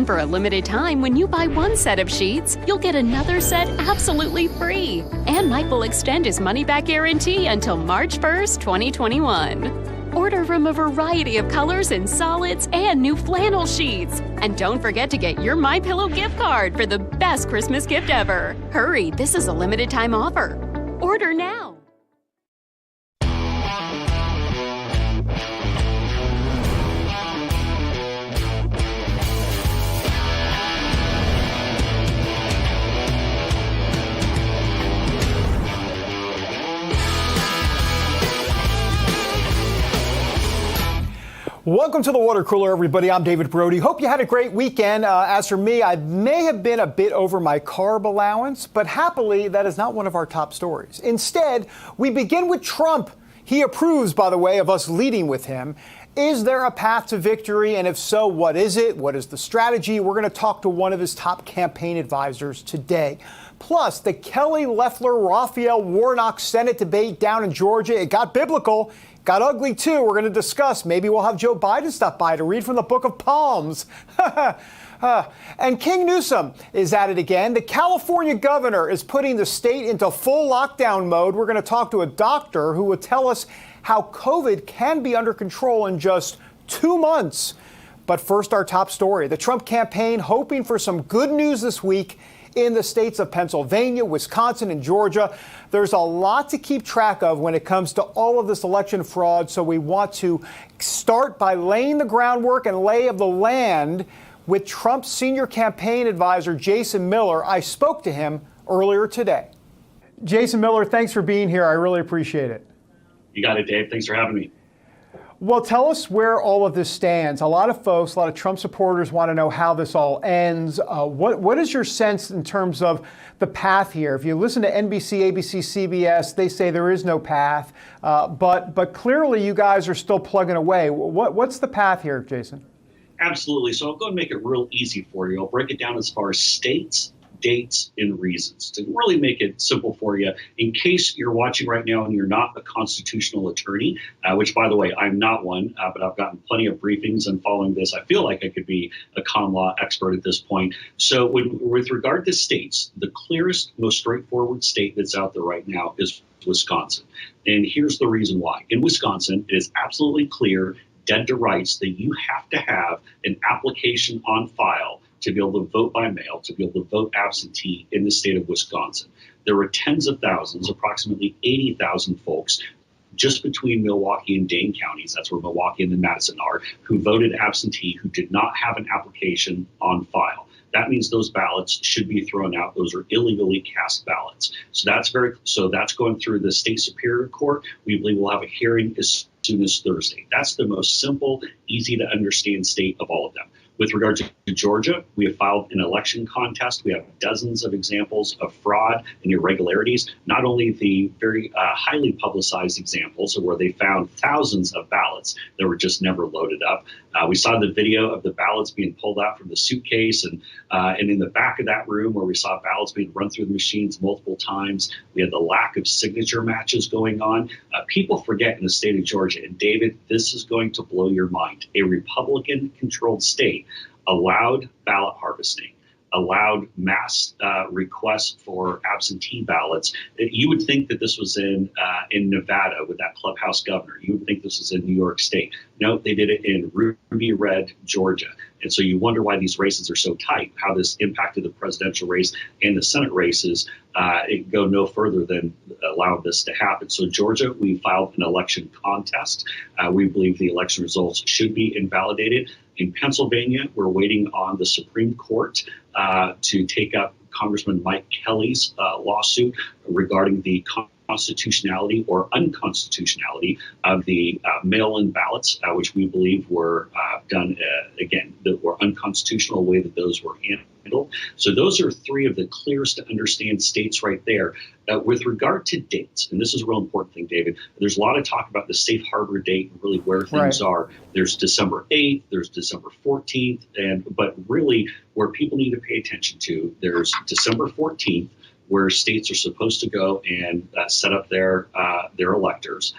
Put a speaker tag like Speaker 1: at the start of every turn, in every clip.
Speaker 1: for a limited time, when you buy one set of sheets, you'll get another set absolutely free. And Mike will extend his money-back guarantee until March 1st, 2021. Order from a variety of colors and solids and new flannel sheets. And don't forget to get your MyPillow gift card for the best Christmas gift ever. Hurry, this is a limited time offer. Order now.
Speaker 2: Welcome to the Water Cooler, everybody. I'm David Brody. Hope you had a great weekend. As for me, I may have been a bit over my carb allowance, but happily, that is not one of our top stories. Instead, we begin with Trump. He approves, by the way, of us leading with him. Is there a path to victory? And if so, what is it? What is the strategy? We're going to talk to one of his top campaign advisors today. Plus, the Kelly Loeffler-Raphael Warnock Senate debate down in Georgia. It got biblical. Got ugly, too. We're going to discuss. Maybe we'll have Joe Biden stop by to read from the Book of Palms. And King Newsom is at it again. The California governor is putting the state into full lockdown mode. We're going to talk to a doctor who will tell us how COVID can be under control in just 2 months. But first, our top story. The Trump campaign hoping for some good news this week in the states of Pennsylvania, Wisconsin, and Georgia. There's a lot to keep track of when it comes to all of this election fraud, so we want to start by laying the groundwork and lay of the land with Trump's senior campaign advisor, Jason Miller. I spoke to him earlier today. Jason Miller, thanks for being here. I really appreciate it.
Speaker 3: You got it, Dave. Thanks for having me.
Speaker 2: Well, tell us where all of this stands. A lot of folks, a lot of Trump supporters want to know how this all ends. What is your sense in terms of the path here? If you listen to NBC, ABC, CBS, they say there is no path. But clearly you guys are still plugging away. What's the path here, Jason?
Speaker 3: Absolutely. So I'll go and make it real easy for you. I'll break it down as far as states, dates, and reasons to really make it simple for you. In case you're watching right now and you're not a constitutional attorney, which, by the way, I'm not one, but I've gotten plenty of briefings, and following this, I feel like I could be a common law expert at this point. So with regard to states, the clearest, most straightforward state that's out there right now is Wisconsin. And here's the reason why. In Wisconsin, it is absolutely clear, dead to rights, that you have to have an application on file to be able to vote by mail, to be able to vote absentee in the state of Wisconsin. There were tens of thousands, approximately 80,000 folks just between Milwaukee and Dane counties, that's where Milwaukee and then Madison are, who voted absentee, who did not have an application on file. That means those ballots should be thrown out. Those are illegally cast ballots. So that's going through the state superior court. We believe we'll have a hearing as soon as Thursday. That's the most simple, easy to understand state of all of them. With regard to Georgia, we have filed an election contest. We have dozens of examples of fraud and irregularities, not only the very highly publicized examples where they found thousands of ballots that were just never loaded up. We saw the video of the ballots being pulled out from the suitcase and in the back of that room where we saw ballots being run through the machines multiple times. We had the lack of signature matches going on. People forget in the state of Georgia, and David, this is going to blow your mind. A Republican-controlled state allowed ballot harvesting, allowed mass requests for absentee ballots. You would think that this was in Nevada with that clubhouse governor. You would think this was in New York State. No, they did it in Ruby Red, Georgia. And so you wonder why these races are so tight, how this impacted the presidential race and the Senate races. It go no further than allow this to happen. So Georgia, we filed an election contest. We believe the election results should be invalidated. In Pennsylvania, we're waiting on the Supreme Court to take up Congressman Mike Kelly's lawsuit regarding the constitutionality or unconstitutionality of the mail-in ballots, which we believe were done, again, that were unconstitutional the way that those were handled. So those are three of the clearest to understand states right there. With regard to dates, and this is a real important thing, David, there's a lot of talk about the safe harbor date and really where things are. There's December 8th, there's December 14th, but really where people need to pay attention to, there's December 14th, where states are supposed to go and set up their electors.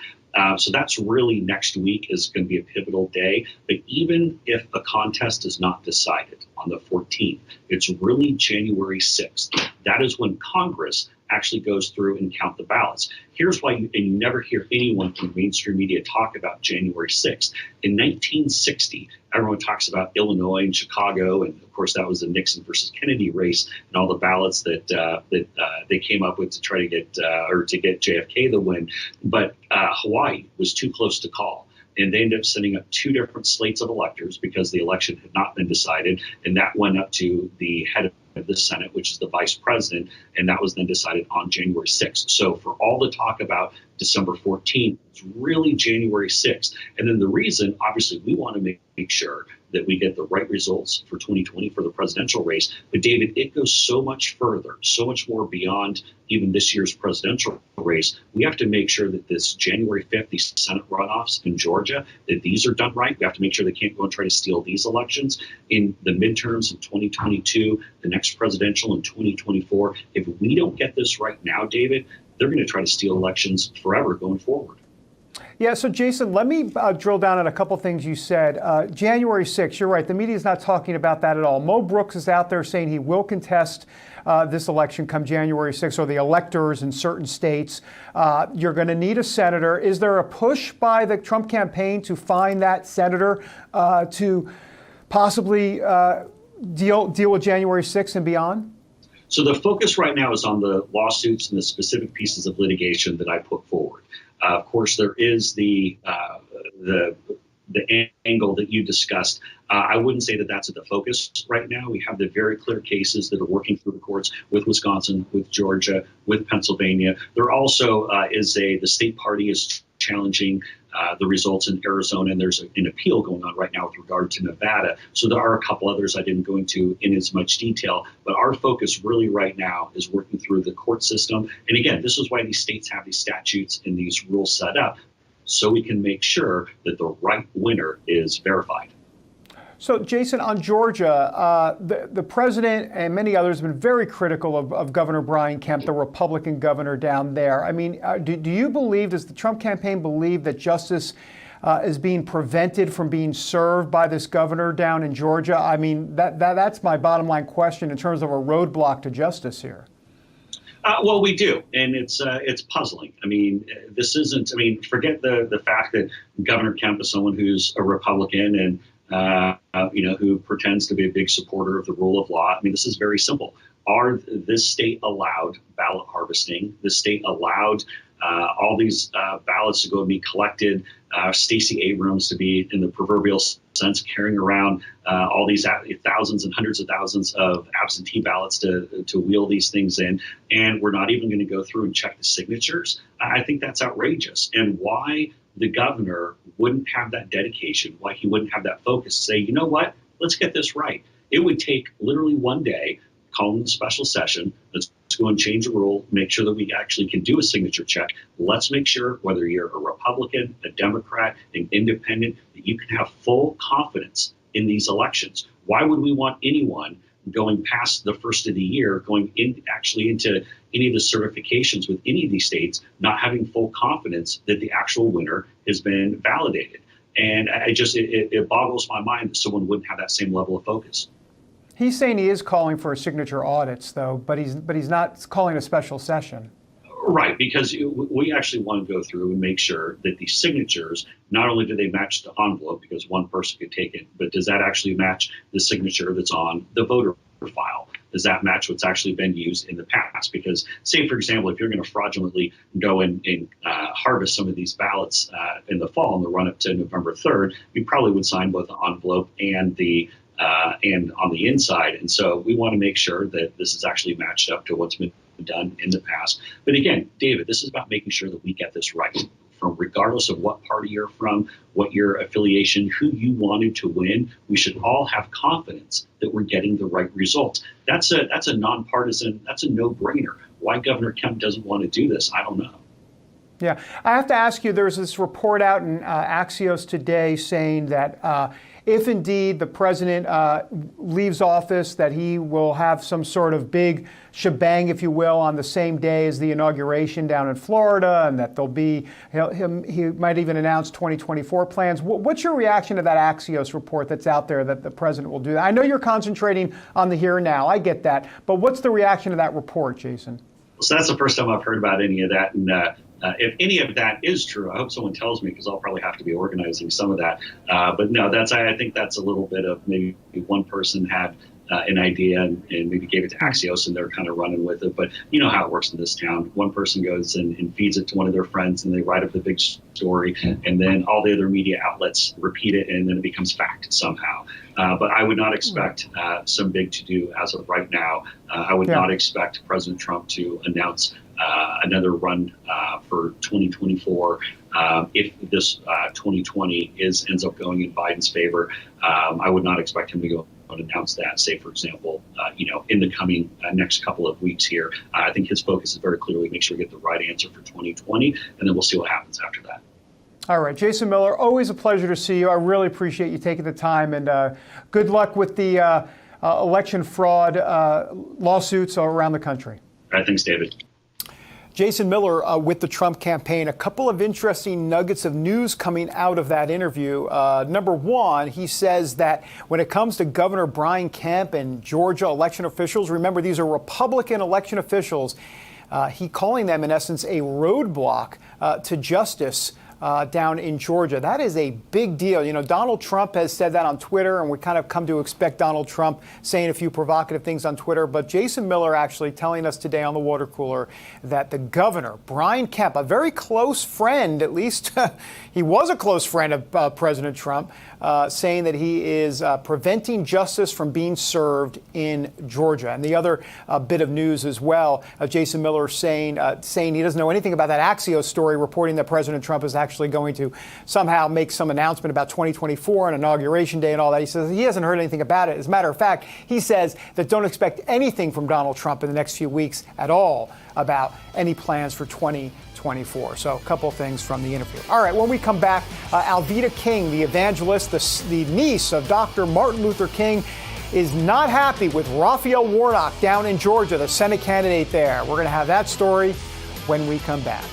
Speaker 3: So that's really next week is going to be a pivotal day. But even if a contest is not decided on the 14th, it's really January 6th. That is when Congress actually goes through and count the ballots. Here's why you never hear anyone from mainstream media talk about January 6th. In 1960, everyone talks about Illinois and Chicago, and of course that was the Nixon versus Kennedy race and all the ballots that they came up with to try to get JFK the win. But Hawaii was too close to call. And they ended up sending up two different slates of electors because the election had not been decided. And that went up to the head of the Senate, which is the vice president. And that was then decided on January 6th. So for all the talk about December 14th, it's really January 6th. And then the reason, obviously, we want to make sure that we get the right results for 2020 for the presidential race. But David, it goes so much further, so much more beyond even this year's presidential race. We have to make sure that this January 5th, these Senate runoffs in Georgia, that these are done right. We have to make sure they can't go and try to steal these elections. In the midterms in 2022, the next presidential in 2024, if we don't get this right now, David, they're going to try to steal elections forever going forward.
Speaker 2: Yeah, so Jason, let me drill down on a couple things you said. January 6th, you're right, the media is not talking about that at all. Mo Brooks is out there saying he will contest this election come January 6th, or the electors in certain states. You're going to need a senator. Is there a push by the Trump campaign to find that senator to possibly deal with January 6th and beyond?
Speaker 3: So the focus right now is on the lawsuits and the specific pieces of litigation that I put forward. Of course, there is the angle that you discussed. I wouldn't say that that's at the focus right now. We have the very clear cases that are working through the courts with Wisconsin, with Georgia, with Pennsylvania. There also is the state party is challenging the results in Arizona, and there's an appeal going on right now with regard to Nevada. So there are a couple others I didn't go into in as much detail, but our focus really right now is working through the court system. And again, this is why these states have these statutes and these rules set up, so we can make sure that the right winner is verified.
Speaker 2: So, Jason, on Georgia, the president and many others have been very critical of Governor Brian Kemp, the Republican governor down there. I mean, do you believe, does the Trump campaign believe that justice is being prevented from being served by this governor down in Georgia? I mean, that's my bottom line question in terms of a roadblock to justice here.
Speaker 3: Well, we do, and it's puzzling. I mean, this isn't. I mean, forget the fact that Governor Kemp is someone who's a Republican and who pretends to be a big supporter of the rule of law. I mean, this is very simple. This state allowed ballot harvesting? The state allowed all these ballots to go and be collected. Stacey Abrams to be, in the proverbial sense, carrying around all these thousands and hundreds of thousands of absentee ballots to wheel these things in. And we're not even going to go through and check the signatures. I think that's outrageous. And why the governor wouldn't have that dedication, why he wouldn't have that focus to say, you know what, let's get this right. It would take literally one day, call a special session, let's go and change a rule, make sure that we actually can do a signature check. Let's make sure, whether you're a Republican, a Democrat, an independent, that you can have full confidence in these elections. Why would we want anyone going past the first of the year, going into any of the certifications with any of these states, not having full confidence that the actual winner has been validated? And it boggles my mind that someone wouldn't have that same level of focus.
Speaker 2: He's saying he is calling for signature audits, though, but he's not calling a special session.
Speaker 3: Right, because we actually want to go through and make sure that the signatures, not only do they match the envelope, because one person could take it, but does that actually match the signature that's on the voter file? Does that match what's actually been used in the past? Because, say, for example, if you're going to fraudulently go and harvest some of these ballots in the fall in the run-up to November 3rd, you probably would sign both the envelope and on the inside. And so we want to make sure that this is actually matched up to what's been done in the past. But again, David, this is about making sure that we get this right. From regardless of what party you're from, what your affiliation, who you wanted to win, we should all have confidence that we're getting the right results. That's a nonpartisan, that's a no-brainer. Why Governor Kemp doesn't want to do this, I don't know. Yeah,
Speaker 2: I have to ask you, there's this report out in Axios today saying that if indeed the president leaves office, that he will have some sort of big shebang, if you will, on the same day as the inauguration down in Florida, and that there'll be, he might even announce 2024 plans. What's your reaction to that Axios report that's out there that the president will do that? I know you're concentrating on the here and now. I get that. But what's the reaction to that report, Jason?
Speaker 3: So that's the first time I've heard about any of that. And if any of that is true, I hope someone tells me, because I'll probably have to be organizing some of that. But no, I think that's a little bit of maybe one person had an idea and maybe gave it to Axios and they're kind of running with it. But you know how it works in this town. One person goes and feeds it to one of their friends and they write up the big story, and then all the other media outlets repeat it, and then it becomes fact somehow. But I would not expect some big to-do as of right now. I would not expect President Trump to announce another run for 2024 if this 2020 ends up going in Biden's favor. I would not expect him to go and announce that, say, for example, in the coming next couple of weeks here. I think his focus is very clearly make sure we get the right answer for 2020, and then we'll see what happens after that.
Speaker 2: All right, Jason Miller, always a pleasure to see you. I really appreciate you taking the time, and good luck with the election fraud lawsuits around the country.
Speaker 3: All right, thanks, David.
Speaker 2: Jason Miller with the Trump campaign. A couple of interesting nuggets of news coming out of that interview. Number one, he says that when it comes to Governor Brian Kemp and Georgia election officials, remember these are Republican election officials, he calling them in essence a roadblock to justice down in Georgia. That is a big deal. You know, Donald Trump has said that on Twitter, and we kind of come to expect Donald Trump saying a few provocative things on Twitter. But Jason Miller actually telling us today on the water cooler that the governor, Brian Kemp, a very close friend, at least he was a close friend of President Trump, saying that he is preventing justice from being served in Georgia. And the other bit of news as well, Jason Miller saying he doesn't know anything about that Axios story reporting that President Trump is actually going to somehow make some announcement about 2024 and Inauguration Day and all that. He says he hasn't heard anything about it. As a matter of fact, he says that don't expect anything from Donald Trump in the next few weeks at all about any plans for 2024. So a couple things from the interview. All right, when we come back, Alveda King, the evangelist, the niece of Dr. Martin Luther King, is not happy with Raphael Warnock down in Georgia, the Senate candidate there. We're going to have that story when we come back.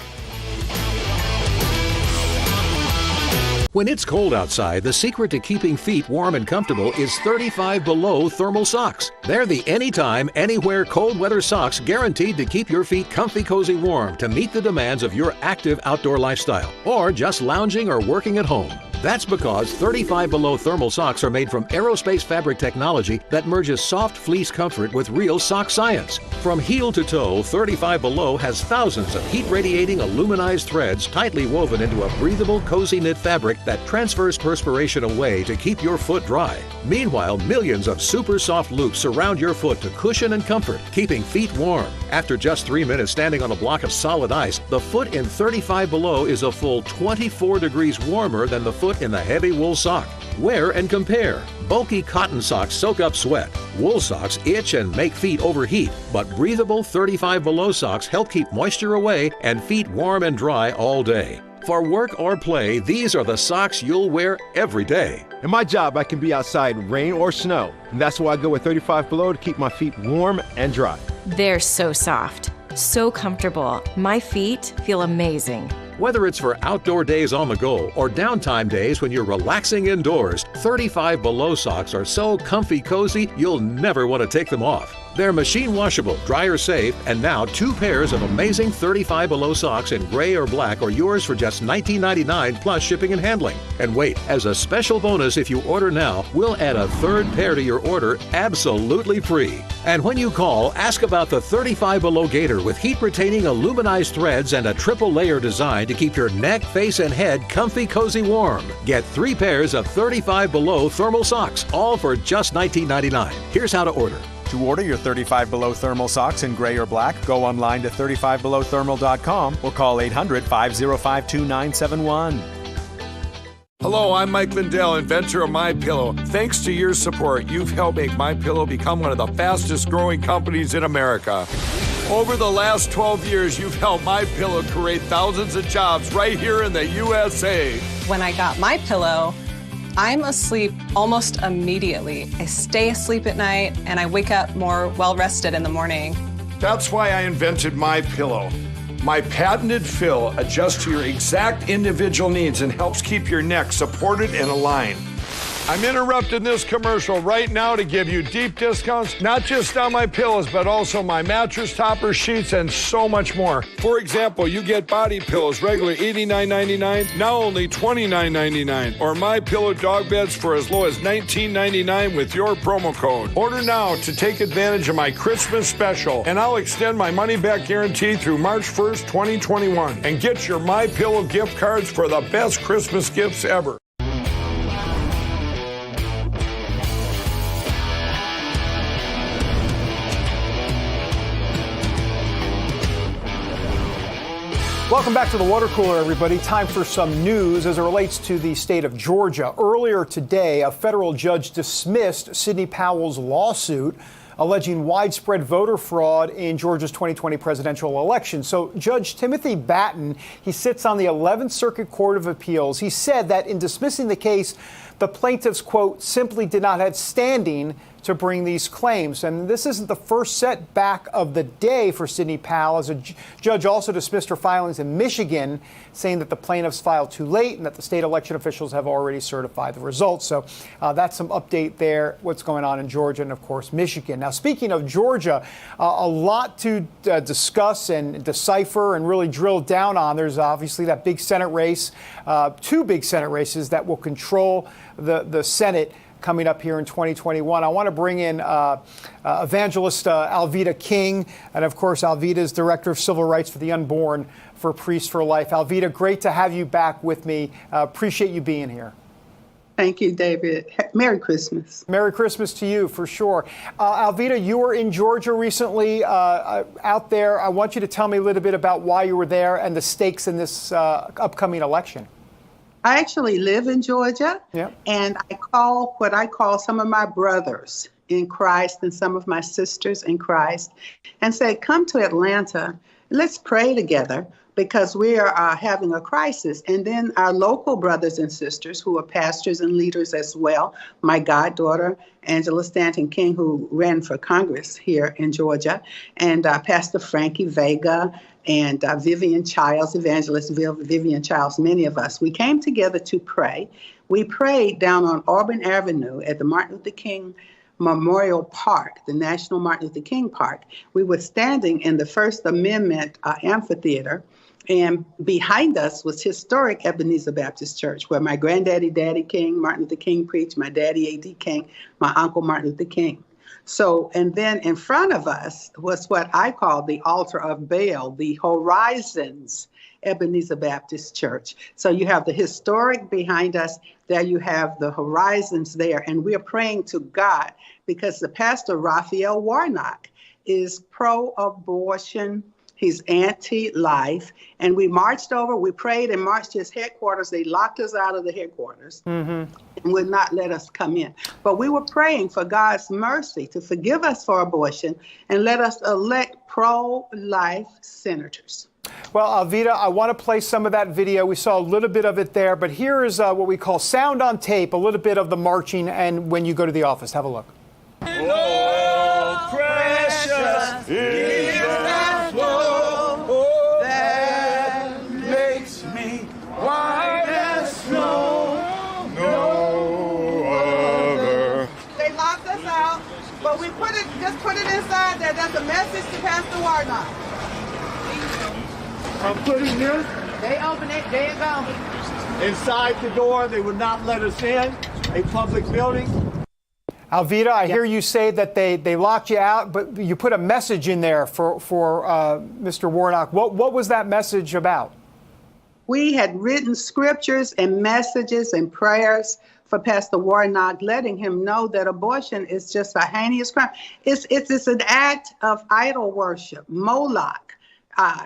Speaker 4: When it's cold outside, the secret to keeping feet warm and comfortable is 35 Below thermal socks. They're the anytime, anywhere cold weather socks guaranteed to keep your feet comfy, cozy, warm to meet the demands of your active outdoor lifestyle or just lounging or working at home. That's because 35 Below thermal socks are made from aerospace fabric technology that merges soft fleece comfort with real sock science. From heel to toe, 35 Below has thousands of heat-radiating aluminized threads tightly woven into a breathable, cozy knit fabric that transfers perspiration away to keep your foot dry. Meanwhile, millions of super soft loops surround your foot to cushion and comfort, keeping feet warm. After just 3 minutes standing on a block of solid ice, the foot in 35 Below is a full 24 degrees warmer than the foot in the heavy wool sock. Wear and compare. Bulky cotton socks soak up sweat. Wool socks itch and make feet overheat. But breathable 35 Below socks help keep moisture away and feet warm and dry all day. For work or play, these are the socks you'll wear every day.
Speaker 5: In my job, I can be outside rain or snow, and that's why I go with 35 Below to keep my feet warm and dry.
Speaker 6: They're so soft, so comfortable. My feet feel amazing.
Speaker 4: Whether it's for outdoor days on the go or downtime days when you're relaxing indoors, 35 Below socks are so comfy cozy you'll never want to take them off. They're machine washable, dryer safe, and now 2 pairs of amazing 35 Below socks in gray or black are yours for just $19.99 plus shipping and handling. And wait, as a special bonus, if you order now, we'll add a 3rd pair to your order absolutely free. And when you call, ask about the 35 Below Gator with heat-retaining aluminized threads and a triple layer design to keep your neck, face, and head comfy, cozy, warm. Get 3 pairs of 35 Below thermal socks, all for just $19.99. Here's how to order.
Speaker 7: To order your 35 Below thermal socks in gray or black, go online to 35belowthermal.com or call 800-505-2971.
Speaker 8: Hello, I'm Mike Lindell, inventor of MyPillow. Thanks to your support, you've helped make MyPillow become one of the fastest growing companies in America. Over the last 12 years, you've helped MyPillow create thousands of jobs right here in the USA.
Speaker 9: When I got MyPillow, I'm asleep almost immediately. I stay asleep at night and I wake up more well-rested in the morning.
Speaker 8: That's why I invented My Pillow. My patented fill adjusts to your exact individual needs and helps keep your neck supported and aligned. I'm interrupting this commercial right now to give you deep discounts, not just on my pillows, but also my mattress toppers, sheets, and so much more. For example, you get body pillows regularly $89.99, now only $29.99, or My Pillow dog beds for as low as $19.99 with your promo code. Order now to take advantage of my Christmas special, and I'll extend my money-back guarantee through March 1st, 2021, and get your My Pillow gift cards for the best Christmas gifts ever.
Speaker 2: Welcome back to the water cooler, everybody. Time for some news as it relates to the state of Georgia. Earlier today, a federal judge dismissed Sidney Powell's lawsuit alleging widespread voter fraud in Georgia's 2020 presidential election. So Judge Timothy Batten, he sits on the 11th Circuit Court of Appeals. He said that in dismissing the case, the plaintiffs, quote, simply did not have standing to bring these claims. And this isn't the first setback of the day for Sidney Powell, as a judge also dismissed her filings in Michigan, saying that the plaintiffs filed too late and that the state election officials have already certified the results. So that's some update there, what's going on in Georgia and, of course, Michigan. Now, speaking of Georgia, a lot to discuss and decipher and really drill down on. There's obviously that big Senate race, two big Senate races that will control the Senate coming up here in 2021. I want to bring in evangelist Alveda King, and of course, Alveda is Director of Civil Rights for the Unborn for Priests for Life. Alveda, great to have you back with me. Appreciate you being here.
Speaker 10: Thank you, David. Merry Christmas.
Speaker 2: Merry Christmas to you, for sure. Alveda, you were in Georgia recently out there. I want you to tell me a little bit about why you were there and the stakes in this upcoming election.
Speaker 10: I actually live in Georgia,
Speaker 2: Yep.
Speaker 10: And I call what I call some of my brothers in Christ and some of my sisters in Christ and say, come to Atlanta, let's pray together because we are having a crisis. And then our local brothers and sisters who are pastors and leaders as well, my goddaughter, Angela Stanton King, who ran for Congress here in Georgia, and Pastor Frankie Vega, and Vivian Childs, evangelist Vivian Childs, many of us, we came together to pray. We prayed down on Auburn Avenue at the Martin Luther King Memorial Park, the National Martin Luther King Park. We were standing in the First Amendment amphitheater, and behind us was historic Ebenezer Baptist Church, where my granddaddy, Daddy King, Martin Luther King preached, my daddy, A.D. King, my uncle, Martin Luther King. So, and then in front of us was what I call the altar of Baal, the Horizons Ebenezer Baptist Church. So you have the historic behind us, there you have the Horizons there, and we are praying to God because the pastor, Raphael Warnock, is pro-abortion. He's anti-life. And we marched over, we prayed and marched to his headquarters. They locked us out of the headquarters and would not let us come in. But we were praying for God's mercy to forgive us for abortion and let us elect pro-life senators.
Speaker 2: Well, Alveda, I want to play some of that video. We saw a little bit of it there, but here is what we call sound on tape, a little bit of the marching and when you go to the office. Have a look.
Speaker 11: Oh, precious is that flow that makes me white as snow, no other.
Speaker 12: They locked us out, but we just put it inside there. That's a message to Pastor Warnock.
Speaker 11: I'm putting this.
Speaker 12: They open it, there you go.
Speaker 11: Inside the door, they would not let us in, a public building.
Speaker 2: Alveda, I hear you say that they locked you out, but you put a message in there for Mr. Warnock. What was that message about?
Speaker 10: We had written scriptures and messages and prayers for Pastor Warnock, letting him know that abortion is just a heinous crime. It's an act of idol worship, Moloch.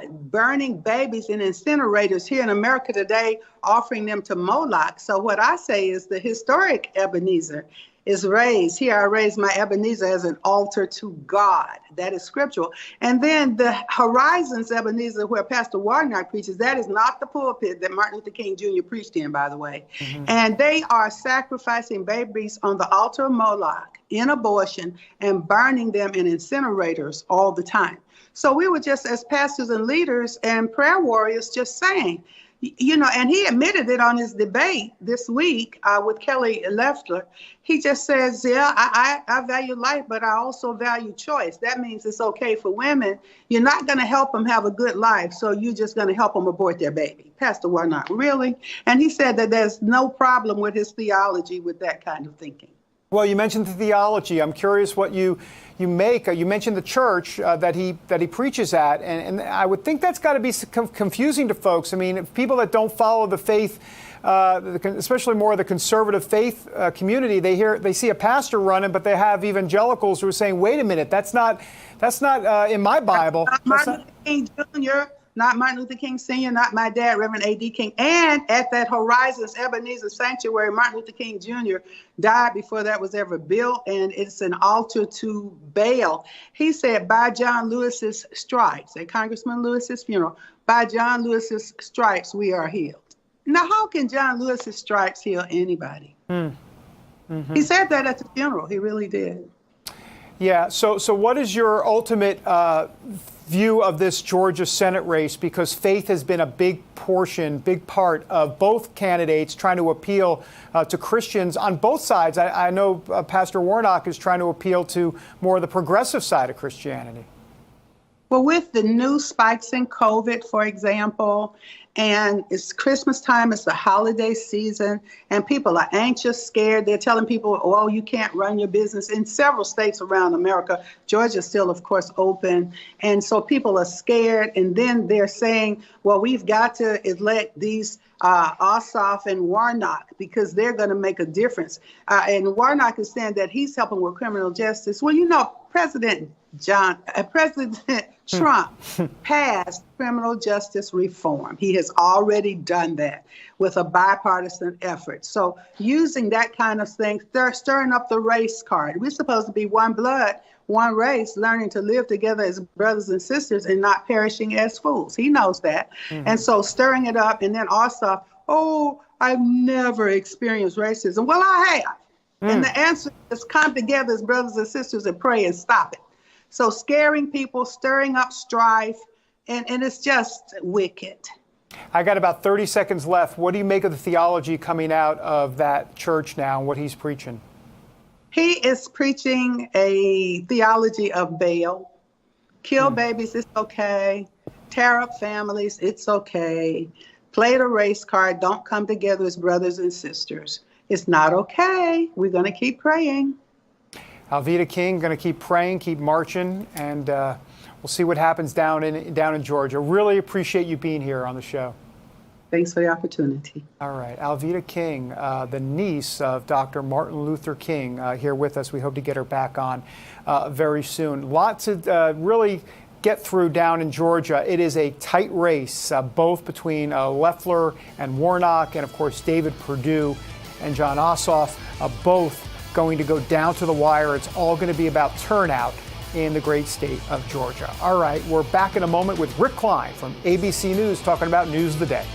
Speaker 10: Burning babies in incinerators here in America today, offering them to Moloch. So what I say is the historic Ebenezer is raised. Here I raise my Ebenezer as an altar to God. That is scriptural. And then the Horizons Ebenezer, where Pastor Warnock preaches, that is not the pulpit that Martin Luther King Jr. preached in, by the way. Mm-hmm. And they are sacrificing babies on the altar of Moloch in abortion and burning them in incinerators all the time. So we were just, as pastors and leaders and prayer warriors, just saying, you know, and he admitted it on his debate this week with Kelly Loeffler. He just says, yeah, I value life, but I also value choice. That means it's okay for women. You're not going to help them have a good life, so you're just going to help them abort their baby. Pastor Warnock, really? And he said that there's no problem with his theology with that kind of thinking.
Speaker 2: Well, you mentioned the theology. I'm curious what you make. You mentioned the church that he preaches at, and I would think that's got to be confusing to folks. I mean, people that don't follow the faith, especially more of the conservative faith community, they see a pastor running, but they have evangelicals who are saying, "Wait a minute, that's not in my Bible."
Speaker 10: Not Martin Luther King Jr., not Martin Luther King Sr., not my dad, Reverend A.D. King. And at that Horizons Ebenezer Sanctuary, Martin Luther King Jr. died before that was ever built, and it's an altar to Baal. He said, by John Lewis's stripes, at Congressman Lewis's funeral, by John Lewis's stripes, we are healed. Now, how can John Lewis's stripes heal anybody? Mm-hmm. He said that at the funeral. He really did.
Speaker 2: Yeah. So what is your ultimate view of this Georgia Senate race? Because faith has been a big part of both candidates trying to appeal to Christians on both sides. I know Pastor Warnock is trying to appeal to more of the progressive side of Christianity.
Speaker 10: Well, with the new spikes in COVID, for example, and it's Christmas time, it's the holiday season, and people are anxious, scared. They're telling people, oh, you can't run your business in several states around America. Georgia's still, of course, open. And so people are scared. And then they're saying, well, we've got to elect these Ossoff and Warnock because they're going to make a difference. And Warnock is saying that he's helping with criminal justice. Well, you know, President Trump passed criminal justice reform. He has already done that with a bipartisan effort. So using that kind of thing, stirring up the race card. We're supposed to be one blood, one race, learning to live together as brothers and sisters and not perishing as fools. He knows that. Mm-hmm. And so stirring it up, and then also, oh, I've never experienced racism. Well, I have. And the answer is come together as brothers and sisters and pray and stop it. So scaring people, stirring up strife, and it's just wicked.
Speaker 2: I got about 30 seconds left. What do you make of the theology coming out of that church now and what he's preaching? He
Speaker 10: is preaching a theology of Baal. Kill babies, it's okay. Tear up families, it's okay. Play the race card, don't come together as brothers and sisters. It's not okay. We're going to keep praying.
Speaker 2: Alveda King, going to keep praying, keep marching, and we'll see what happens down in Georgia. Really appreciate you being here on the show.
Speaker 10: Thanks for the opportunity.
Speaker 2: All right. Alveda King, the niece of Dr. Martin Luther King, here with us. We hope to get her back on very soon. Lots to really get through down in Georgia. It is a tight race, both between Loeffler and Warnock, and, of course, David Perdue and Jon Ossoff, both going to go down to the wire. It's all going to be about turnout in the great state of Georgia. All right, we're back in a moment with Rick Klein from ABC News talking about News of the Day.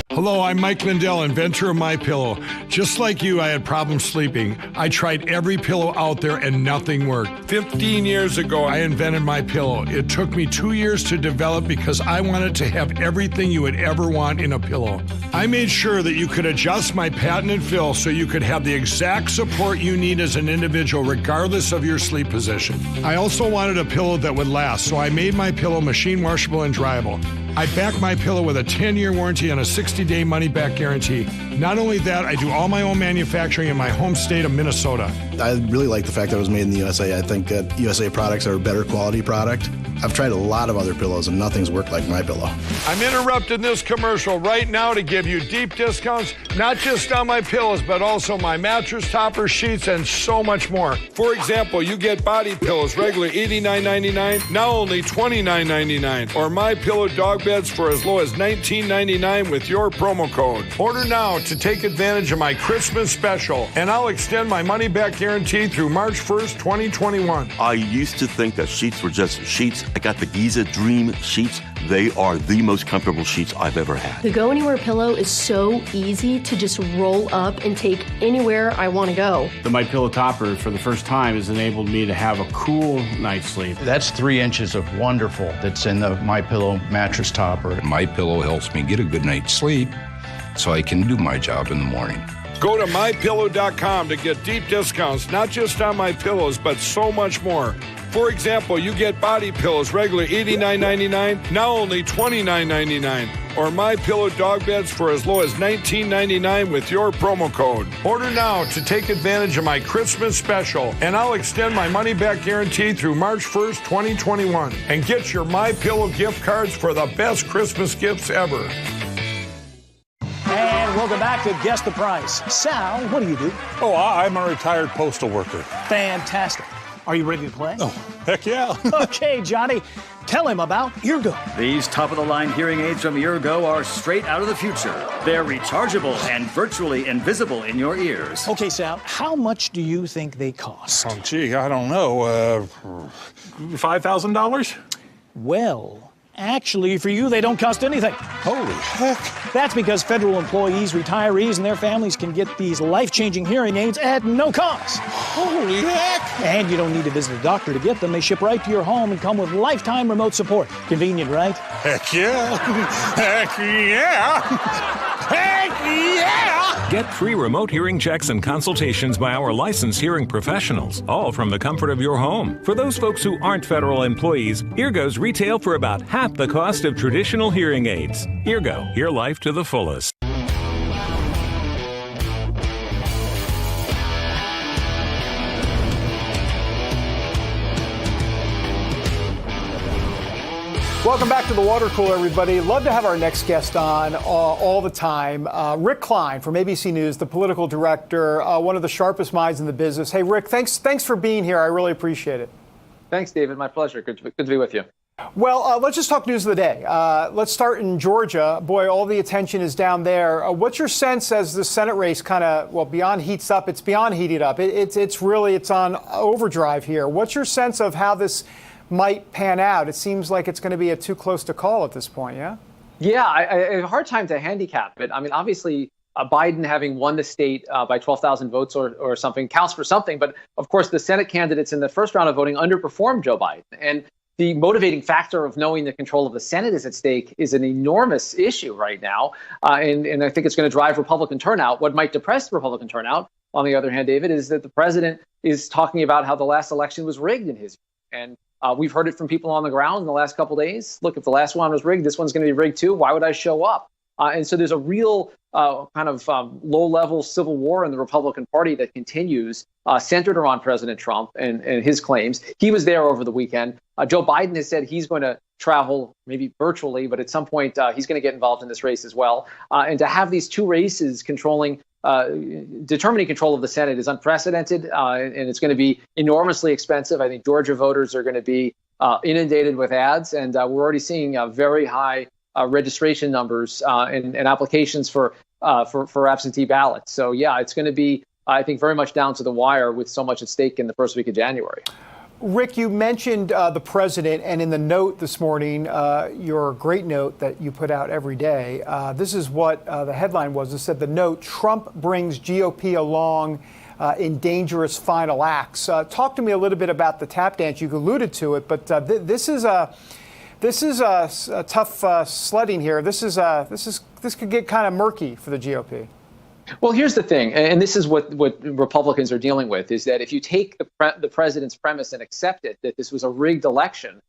Speaker 8: Hello, I'm Mike Lindell, inventor of MyPillow. Just like you, I had problems sleeping. I tried every pillow out there and nothing worked. 15 years ago, I invented MyPillow. It took me 2 years to develop because I wanted to have everything you would ever want in a pillow. I made sure that you could adjust my patented fill so you could have the exact support you need as an individual, regardless of your sleep position. I also wanted a pillow that would last, so I made MyPillow machine washable and dryable. I back MyPillow with a 10-year warranty and a 60-day money-back guarantee. Not only that, I do all my own manufacturing in my home state of Minnesota.
Speaker 13: I really like the fact that it was made in the USA. I think that USA products are a better quality product. I've tried a lot of other pillows and nothing's worked like MyPillow.
Speaker 8: I'm interrupting this commercial right now to give you deep discounts, not just on my pillows, but also my mattress topper, sheets, and so much more. For example, you get body pillows, regular $89.99, now only $29.99, or MyPillow dog beds for as low as $19.99 with your promo code. Order now to take advantage of my Christmas special, and I'll extend my money-back guarantee through March 1st, 2021.
Speaker 14: I used to think that sheets were just sheets. I got the Giza Dream sheets. They are the most comfortable sheets I've ever had.
Speaker 15: The Go Anywhere pillow is so easy to just roll up and take anywhere I want to go.
Speaker 16: The My Pillow topper for the first time has enabled me to have a cool night's sleep.
Speaker 17: That's 3 inches of wonderful that's in the My Pillow mattress topper.
Speaker 18: My Pillow helps me get a good night's sleep so I can do my job in the morning.
Speaker 8: Go to MyPillow.com to get deep discounts, not just on My Pillows, but so much more. For example, you get body pillows, regular $89.99, now only $29.99. Or My Pillow dog beds for as low as $19.99 with your promo code. Order now to take advantage of my Christmas special, and I'll extend my money-back guarantee through March 1st, 2021. And get your My Pillow gift cards for the best Christmas gifts ever.
Speaker 19: And welcome back to Guess the Price. Sal, what do you do?
Speaker 20: Oh, I'm a retired postal worker.
Speaker 19: Fantastic. Are you ready to play?
Speaker 20: Oh, heck yeah.
Speaker 19: Okay, Johnny, tell him about Eargo.
Speaker 21: These top-of-the-line hearing aids from Eargo are straight out of the future. They're rechargeable and virtually invisible in your ears.
Speaker 19: Okay, Sal, how much do you think they cost?
Speaker 20: Oh, gee, I don't know. $5,000?
Speaker 19: Well, actually, for you, they don't cost anything.
Speaker 20: Holy heck.
Speaker 19: That's because federal employees, retirees, and their families can get these life-changing hearing aids at no cost.
Speaker 20: Holy heck.
Speaker 19: And you don't need to visit a doctor to get them. They ship right to your home and come with lifetime remote support. Convenient, right?
Speaker 20: Heck yeah. Heck yeah. Heck yeah.
Speaker 4: Get free remote hearing checks and consultations by our licensed hearing professionals, all from the comfort of your home. For those folks who aren't federal employees, Eargo's retail for about half the cost of traditional hearing aids. Eargo, hear life to the fullest.
Speaker 2: Welcome back to the Water Cooler, everybody. Love to have our next guest on all the time. Rick Klein from ABC News, the political director, one of the sharpest minds in the business. Hey, Rick, thanks for being here. I really appreciate it.
Speaker 22: Thanks, David. My pleasure. Good to be with you.
Speaker 2: Well, let's just talk news of the day. Let's start in Georgia. Boy, all the attention is down there. What's your sense as the Senate race kind of, beyond heats up? It's beyond heated up. It's on overdrive here. What's your sense of how this might pan out? It seems like it's going to be a too close to call at this point, yeah?
Speaker 22: Yeah, I have a hard time to handicap it. I mean, obviously, Biden having won the state by 12,000 votes or something counts for something. But of course, the Senate candidates in the first round of voting underperformed Joe Biden. And the motivating factor of knowing the control of the Senate is at stake is an enormous issue right now. And I think it's going to drive Republican turnout. What might depress Republican turnout, on the other hand, David, is that the president is talking about how the last election was rigged in his view. And we've heard it from people on the ground in the last couple of days. Look, if the last one was rigged, this one's going to be rigged too. Why would I show up? And so there's a real low-level civil war in the Republican Party that continues, centered around President Trump and his claims. He was there over the weekend. Joe Biden has said he's going to travel, maybe virtually, but at some point he's going to get involved in this race as well. And to have these two races determining control of the Senate is unprecedented, and it's going to be enormously expensive. I think Georgia voters are going to be inundated with ads, and we're already seeing very high registration numbers and applications for absentee ballots. So, yeah, it's going to be, I think, very much down to the wire with so much at stake in the first week of January.
Speaker 2: Rick, you mentioned the president, and in the note this morning, your great note that you put out every day, this is what the headline was. It said, the note, Trump brings GOP along in dangerous final acts. Talk to me a little bit about the tap dance. You alluded to it, but this is a tough sledding here. This could get kind of murky for the GOP.
Speaker 22: Well, here's the thing, and this is what Republicans are dealing with, is that if you take the president's premise and accept it, that this was a rigged election,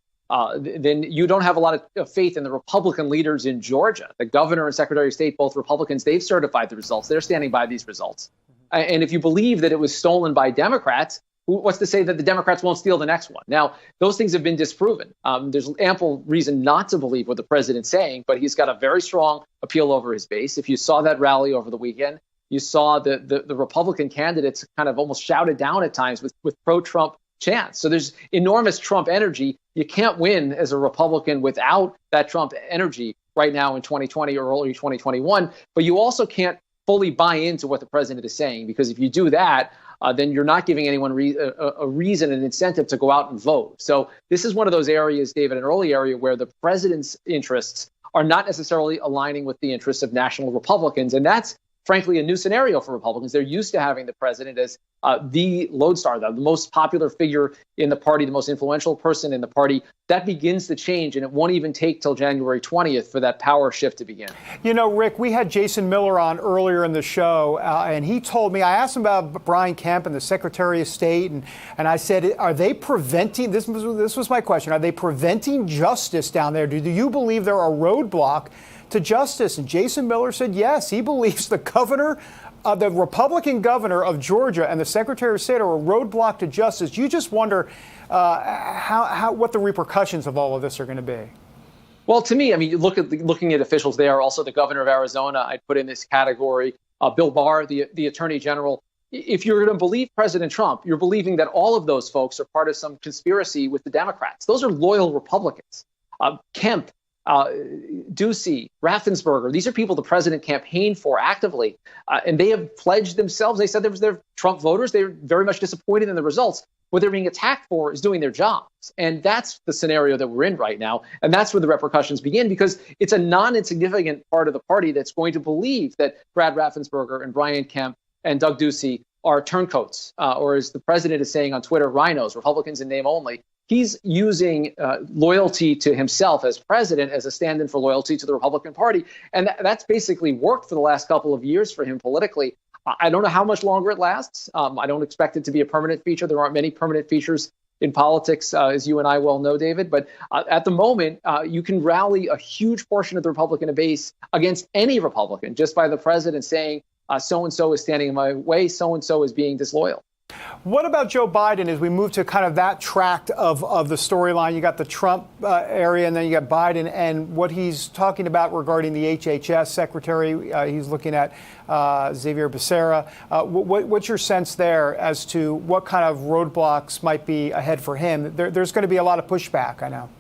Speaker 22: then you don't have a lot of faith in the Republican leaders in Georgia. The governor and secretary of state, both Republicans, they've certified the results. They're standing by these results. And if you believe that it was stolen by Democrats, what's to say that the Democrats won't steal the next one? Now, those things have been disproven. There's ample reason not to believe what the president's saying, but he's got a very strong appeal over his base. If you saw that rally over the weekend, you saw the Republican candidates kind of almost shouted down at times with pro-Trump chants. So there's enormous Trump energy. You can't win as a Republican without that Trump energy right now in 2020 or early 2021. But you also can't fully buy into what the president is saying, because if you do that, then you're not giving anyone a reason, an incentive to go out and vote. So this is one of those areas, David, an early area where the president's interests are not necessarily aligning with the interests of national Republicans. And that's, frankly, a new scenario for Republicans. They're used to having the president as the lodestar, the most popular figure in the party, the most influential person in the party. That begins to change, and it won't even take till January 20th for that power shift to begin.
Speaker 2: You know, Rick, we had Jason Miller on earlier in the show, and he told me, I asked him about Brian Kemp and the Secretary of State, and I said, are they preventing, this was my question, are they preventing justice down there? Do you believe they're a roadblock to justice? And Jason Miller said yes. He believes the governor, the Republican governor of Georgia and the Secretary of State are a roadblock to justice. You just wonder what the repercussions of all of this are going to be.
Speaker 22: Well, to me, I mean, looking at officials there, also the governor of Arizona, I'd put in this category, Bill Barr, the attorney general. If you're going to believe President Trump, you're believing that all of those folks are part of some conspiracy with the Democrats. Those are loyal Republicans. Kemp, Ducey, Raffensperger, these are people the president campaigned for actively, and they have pledged themselves. They said they're Trump voters. They're very much disappointed in the results. What they're being attacked for is doing their jobs. And that's the scenario that we're in right now. And that's where the repercussions begin, because it's a non-insignificant part of the party that's going to believe that Brad Raffensperger and Brian Kemp and Doug Ducey are turncoats, or as the president is saying on Twitter, rhinos, Republicans in name only. He's using loyalty to himself as president as a stand-in for loyalty to the Republican Party. And that's basically worked for the last couple of years for him politically. I don't know how much longer it lasts. I don't expect it to be a permanent feature. There aren't many permanent features in politics, as you and I well know, David. But at the moment, you can rally a huge portion of the Republican base against any Republican just by the president saying, so-and-so is standing in my way, so-and-so is being disloyal.
Speaker 2: What about Joe Biden as we move to kind of that tract of the storyline? You got the Trump area, and then you got Biden and what he's talking about regarding the HHS secretary. He's looking at Xavier Becerra. What's your sense there as to what kind of roadblocks might be ahead for him? There's going to be a lot of pushback, I know.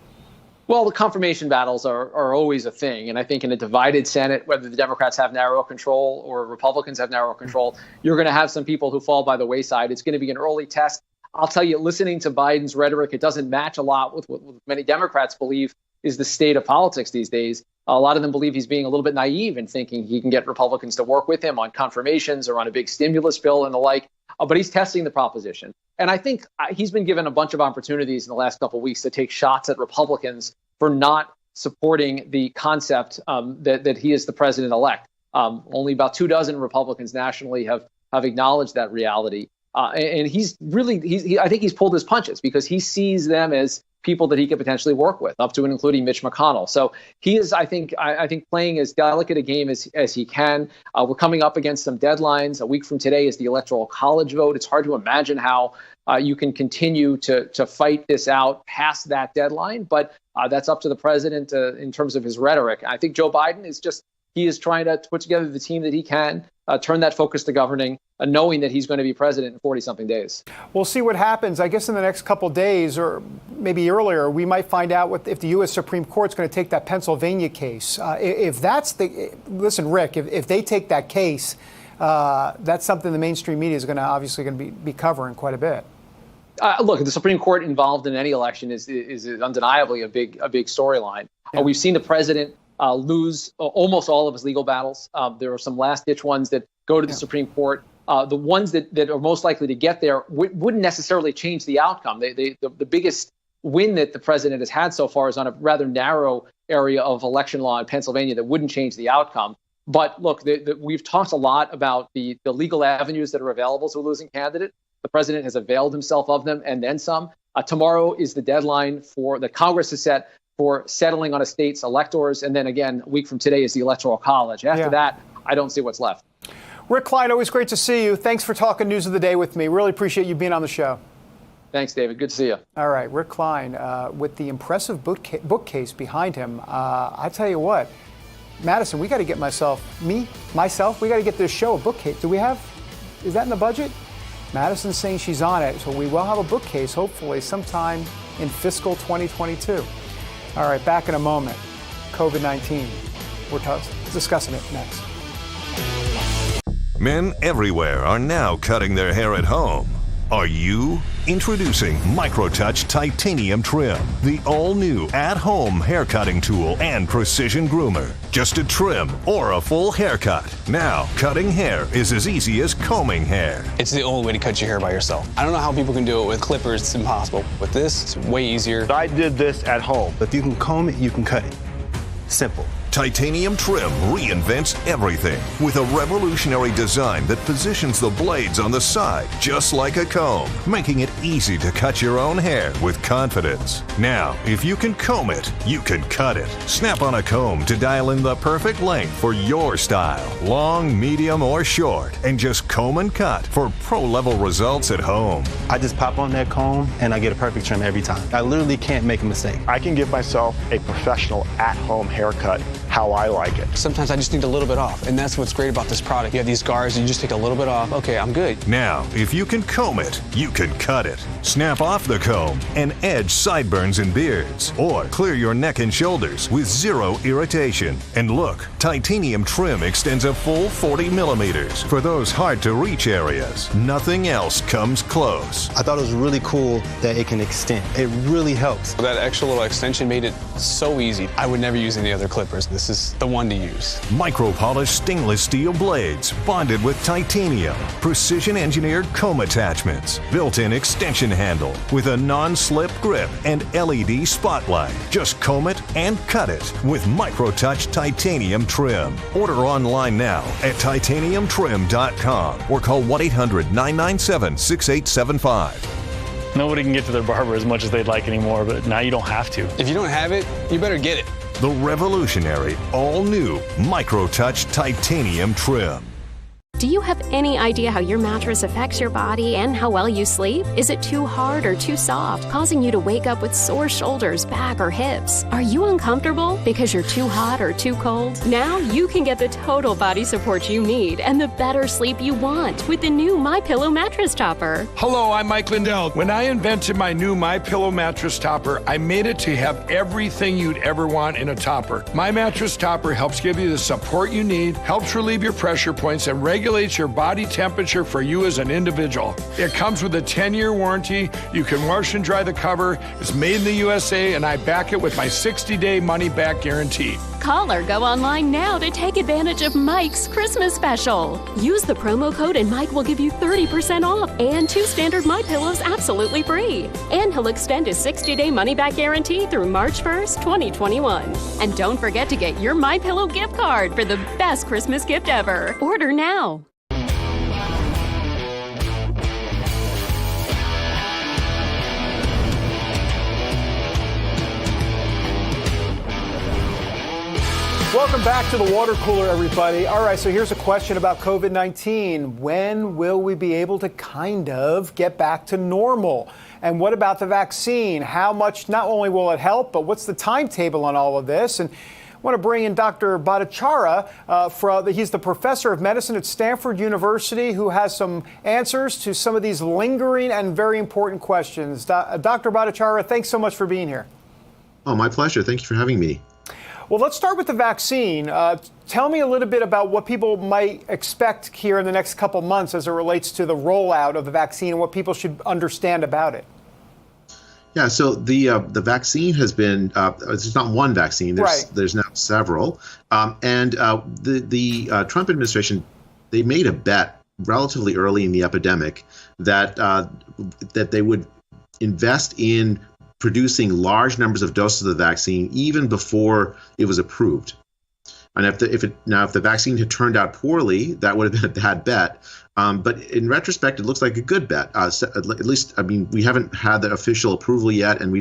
Speaker 22: Well, the confirmation battles are always a thing. And I think in a divided Senate, whether the Democrats have narrow control or Republicans have narrow control, you're going to have some people who fall by the wayside. It's going to be an early test. I'll tell you, listening to Biden's rhetoric, it doesn't match a lot with what many Democrats believe is the state of politics these days. A lot of them believe he's being a little bit naive and thinking he can get Republicans to work with him on confirmations or on a big stimulus bill and the like. But he's testing the proposition. And I think he's been given a bunch of opportunities in the last couple of weeks to take shots at Republicans for not supporting the concept that he is the president-elect. Only about 24 Republicans nationally have acknowledged that reality. And I think he's pulled his punches because he sees them as people that he could potentially work with, up to and including Mitch McConnell. So he is, I think, playing as delicate a game as he can. We're coming up against some deadlines. A week from today is the Electoral College vote. It's hard to imagine how you can continue to fight this out past that deadline, but that's up to the president in terms of his rhetoric. I think Joe Biden is trying to put together the team that he can, turn that focus to governing, knowing that he's going to be president in 40-something days. We'll see what happens. I guess in the next couple days, or maybe earlier, we might find out if the U.S. Supreme Court's going to take that Pennsylvania case. Listen, Rick, if they take that case, that's something the mainstream media is obviously going to be covering quite a bit. Look, the Supreme Court involved in any election is undeniably a big storyline. Yeah. We've seen the president lose almost all of his legal battles. There are some last-ditch ones that go to the Supreme Court. The ones that are most likely to get there wouldn't necessarily change the outcome. The biggest win that the president has had so far is on a rather narrow area of election law in Pennsylvania that wouldn't change the outcome. But look, we've talked a lot about the legal avenues that are available to a losing candidate. The president has availed himself of them and then some. Tomorrow is the deadline that Congress has set for settling on a state's electors. And then again, a week from today is the Electoral College. After that, I don't see what's left. Rick Klein, always great to see you. Thanks for talking news of the day with me. Really appreciate you being on the show. Thanks, David. Good to see you. All right, Rick Klein, with the impressive bookcase behind him. I tell you what, Madison, we got to get we got to get this show a bookcase. Is that in the budget? Madison's saying she's on it, so we will have a bookcase hopefully sometime
Speaker 2: in fiscal 2022. All right, back in a moment. COVID-19. We're discussing it next.
Speaker 1: Men everywhere are now cutting their hair at home. Are you? Introducing MicroTouch Titanium Trim, the all-new at-home hair cutting tool and precision groomer. Just a trim or a full haircut. Now, cutting hair is as easy as combing hair.
Speaker 3: It's the only way to cut your hair by yourself. I don't know how people can do it with clippers. It's impossible. With this, it's way easier.
Speaker 5: I did this at home.
Speaker 13: If you can comb it, you can cut it. Simple.
Speaker 1: Titanium Trim reinvents everything with a revolutionary design that positions the blades on the side just like a comb, making it easy to cut your own hair with confidence. Now, if you can comb it, you can cut it. Snap on a comb to dial in the perfect length for your style, long, medium, or short, and just comb and cut for pro-level results at home.
Speaker 13: I just pop on that comb and I get a perfect trim every time. I literally can't make a mistake.
Speaker 5: I can give myself a professional at-home haircut how I like it.
Speaker 3: Sometimes I just need a little bit off, and that's what's great about this product. You have these guards, and you just take a little bit off. Okay, I'm good.
Speaker 1: Now, if you can comb it, you can cut it. Snap off the comb and edge sideburns and beards, or clear your neck and shoulders with zero irritation. And look, Titanium Trim extends a full 40 millimeters for those hard-to-reach areas. Nothing else comes close.
Speaker 13: I thought it was really cool that it can extend. It really helps.
Speaker 3: That extra little extension made it so easy. I would never use any other clippers. This is the one to use.
Speaker 1: Micro-polished stainless steel blades bonded with titanium, precision-engineered comb attachments, built-in extension handle with a non-slip grip and LED spotlight. Just comb it and cut it with MicroTouch Titanium Trim. Order online now at titaniumtrim.com or call 1-800-997-6875.
Speaker 19: Nobody can get to their barber as much as they'd like anymore, but now you don't have to.
Speaker 3: If you don't have it, you better get it.
Speaker 1: The revolutionary, all-new MicroTouch Titanium Trim.
Speaker 23: Do you have any idea how your mattress affects your body and how well you sleep? Is it too hard or too soft, causing you to wake up with sore shoulders, back, or hips? Are you uncomfortable because you're too hot or too cold? Now you can get the total body support you need and the better sleep you want with the new MyPillow mattress topper.
Speaker 8: Hello, I'm Mike Lindell. When I invented my new MyPillow mattress topper, I made it to have everything you'd ever want in a topper. My mattress topper helps give you the support you need, helps relieve your pressure points, and regulates your body temperature for you as an individual. It comes with a 10-year warranty. You can wash and dry the cover. It's made in the USA, and I back it with my 60-day money-back guarantee.
Speaker 23: Call or go online now to take advantage of Mike's Christmas special. Use the promo code and Mike will give you 30% off and 2 standard MyPillows absolutely free. And he'll extend his 60-day money-back guarantee through March 1st, 2021. And don't forget to get your MyPillow gift card for the best Christmas gift ever. Order now.
Speaker 2: Welcome back to the water cooler, everybody. All right, so here's a question about COVID-19. When will we be able to kind of get back to normal? And what about the vaccine? How much, not only will it help, but what's the timetable on all of this? And I want to bring in Dr. Bhattacharya. He's the professor of medicine at Stanford University who has some answers to some of these lingering and very important questions. Dr. Bhattacharya, thanks so much for being here.
Speaker 24: Oh, my pleasure. Thank you for having me.
Speaker 2: Well, let's start with the vaccine. Tell me a little bit about what people might expect here in the next couple months as it relates to the rollout of the vaccine and what people should understand about it.
Speaker 24: Yeah, so the vaccine has been, it's not one vaccine, there's now several. And the Trump administration, they made a bet relatively early in the epidemic that that they would invest in producing large numbers of doses of the vaccine even before it was approved. And if the vaccine had turned out poorly, that would have been a bad bet. But in retrospect, it looks like a good bet. At least, I mean, we haven't had the official approval yet, and we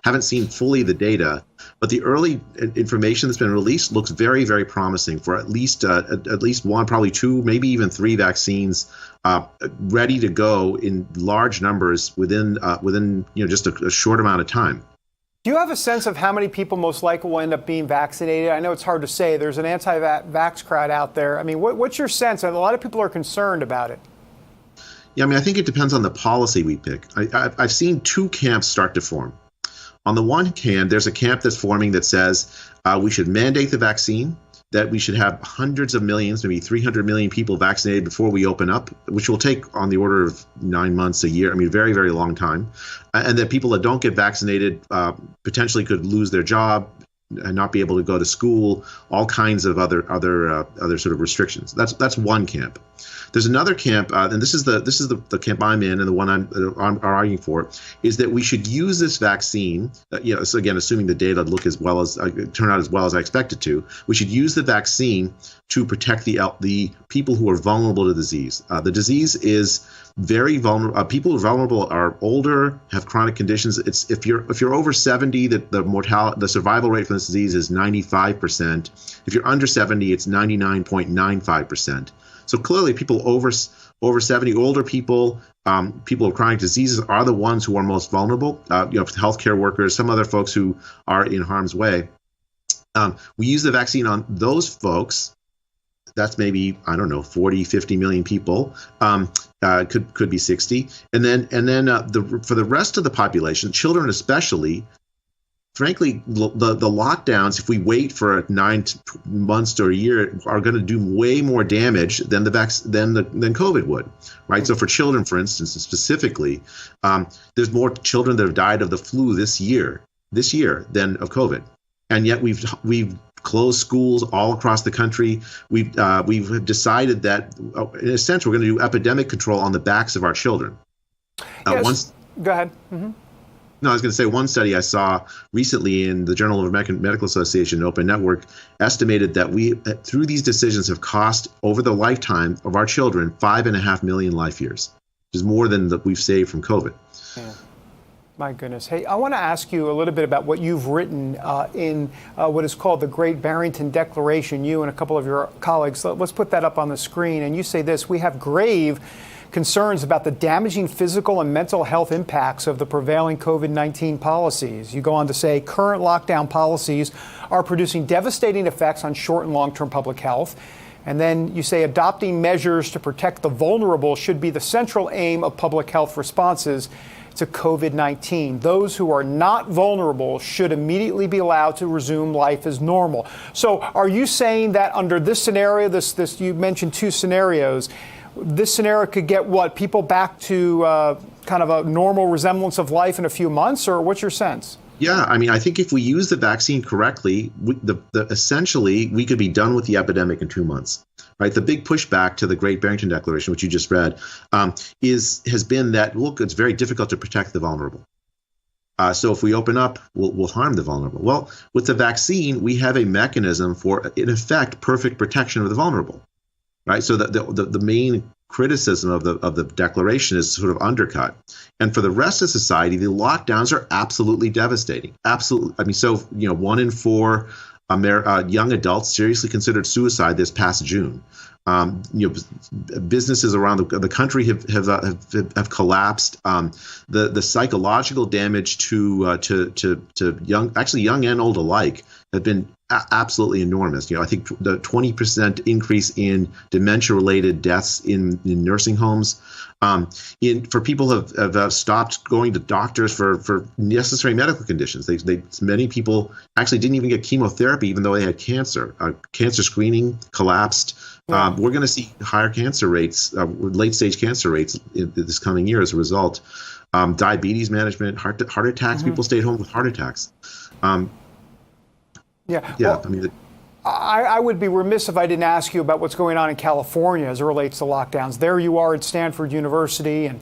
Speaker 24: haven't seen fully the data. But the early information that's been released looks very, very promising for at least one, probably 2, maybe even 3 vaccines ready to go in large numbers within just a short amount of time.
Speaker 2: Do you have a sense of how many people most likely will end up being vaccinated? I know it's hard to say. There's an anti-vax crowd out there. I mean, what's your sense? A lot of people are concerned about it.
Speaker 24: Yeah, I mean, I think it depends on the policy we pick. I've seen two camps start to form. On the one hand, there's a camp that's forming that says we should mandate the vaccine, that we should have hundreds of millions, maybe 300 million people vaccinated before we open up, which will take on the order of 9 months, a year. I mean, very, very long time. And that people that don't get vaccinated potentially could lose their job and not be able to go to school, all kinds of other sort of restrictions. That's one camp. There's another camp, and this is the camp I'm in, and the one I'm arguing for, is that we should use this vaccine. So again, assuming the data turn out as well as I expect it to, we should use the vaccine to protect the people who are vulnerable to the disease. The disease is very vulnerable. People who are vulnerable are older, have chronic conditions. It's if you're over 70, the survival rate for this disease is 95%. If you're under 70, it's 99.95%. So clearly, people over 70, older people, people with chronic diseases are the ones who are most vulnerable. Healthcare workers, some other folks who are in harm's way. We use the vaccine on those folks. That's maybe, 40, 50 million people. Could be 60. And then for the rest of the population, children especially, frankly, the lockdowns, if we wait for 9 months to a year, are going to do way more damage than than COVID would, right? So for children, for instance, specifically, there's more children that have died of the flu this year than of COVID, and yet we've closed schools all across the country. We've decided that, in a sense, we're going to do epidemic control on the backs of our children.
Speaker 2: Yes. Go ahead. Mm-hmm.
Speaker 24: No, I was going to say one study I saw recently in the Journal of American Medical Association Open Network estimated that we, through these decisions, have cost over the lifetime of our children 5.5 million life years, which is more than we've saved from COVID.
Speaker 2: Yeah. My goodness. Hey, I want to ask you a little bit about what you've written in what is called the Great Barrington Declaration, you and a couple of your colleagues. Let's put that up on the screen. And you say this: we have grave concerns about the damaging physical and mental health impacts of the prevailing COVID-19 policies. You go on to say current lockdown policies are producing devastating effects on short and long-term public health. And then you say adopting measures to protect the vulnerable should be the central aim of public health responses to COVID-19. Those who are not vulnerable should immediately be allowed to resume life as normal. So are you saying that under this scenario, this you mentioned two scenarios, this scenario could get people back to kind of a normal resemblance of life in a few months, or what's your sense?
Speaker 24: Yeah, I mean, I think if we use the vaccine correctly, essentially we could be done with the epidemic in 2 months, right? The big pushback to the Great Barrington Declaration, which you just read, has been that, look, it's very difficult to protect the vulnerable. So if we open up, we'll harm the vulnerable. Well, with the vaccine, we have a mechanism for, in effect, perfect protection of the vulnerable. Right, so the main criticism of the declaration is sort of undercut, and for the rest of society, the lockdowns are absolutely devastating. Absolutely, I mean, so 1 in 4 young adults seriously considered suicide this past June. Businesses around the country have collapsed. The psychological damage to young and old alike have been absolutely enormous. I think the 20% increase in dementia-related deaths in nursing homes. For people who have stopped going to doctors for necessary medical conditions. Many people actually didn't even get chemotherapy even though they had cancer. Cancer screening collapsed. We're going to see higher cancer rates, late-stage cancer rates in this coming year as a result. Diabetes management, heart attacks. Mm-hmm. People stayed home with heart attacks.
Speaker 2: I would be remiss if I didn't ask you about what's going on in California as it relates to lockdowns. There you are at Stanford University, and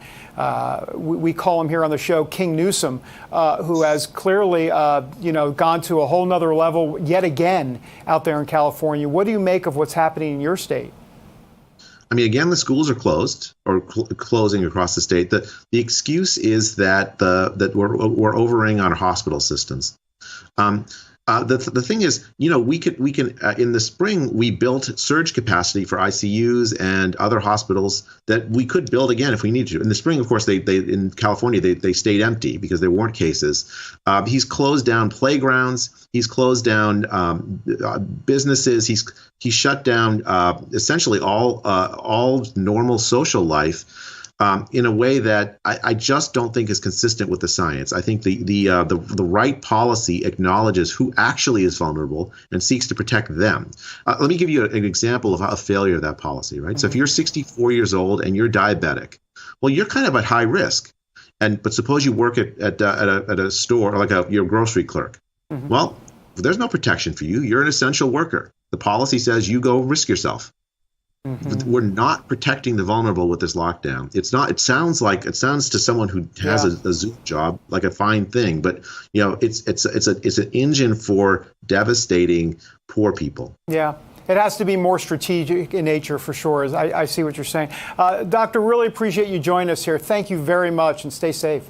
Speaker 2: we call him here on the show King Newsom, who has clearly, gone to a whole nother level yet again out there in California. What do you make of what's happening in your state?
Speaker 24: I mean, again, the schools are closed or closing across the state. The excuse is that we're overrunning on hospital systems. The thing is, we can in the spring, we built surge capacity for ICUs and other hospitals that we could build again if we needed to. In the spring, of course, they in California, they stayed empty because there weren't cases. He's closed down playgrounds. He's closed down businesses. He shut down essentially all normal social life. in a way that I just don't think is consistent with the science. I think the right policy acknowledges who actually is vulnerable and seeks to protect them. Let me give you an example of a failure of that policy, right? So if you're 64 years old and you're diabetic, well, you're kind of at high risk. But suppose you work at a store, like your grocery clerk. Well, there's no protection for you. You're an essential worker. The policy says you go risk yourself. We're not protecting the vulnerable with this lockdown. It's not. It sounds to someone who has a Zoom job like a fine thing, but it's an engine for devastating poor people.
Speaker 2: Yeah. It has to be more strategic in nature for sure. I see what you're saying. Doctor, really appreciate you joining us here. Thank you very much and stay safe.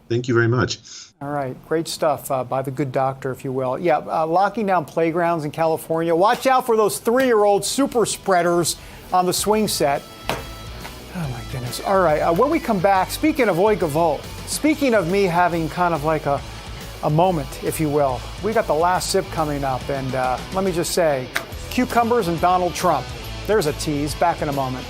Speaker 24: Thank you very much.
Speaker 2: All right. Great stuff by the good doctor, if you will. Yeah, locking down playgrounds in California. Watch out for those 3-year-old super spreaders on the swing set. Oh, my goodness. All right. When we come back, speaking of Oy Gavolt, speaking of me having kind of like a moment, if you will, we got the last sip coming up. And let me just say, cucumbers and Donald Trump. There's a tease. Back in a moment.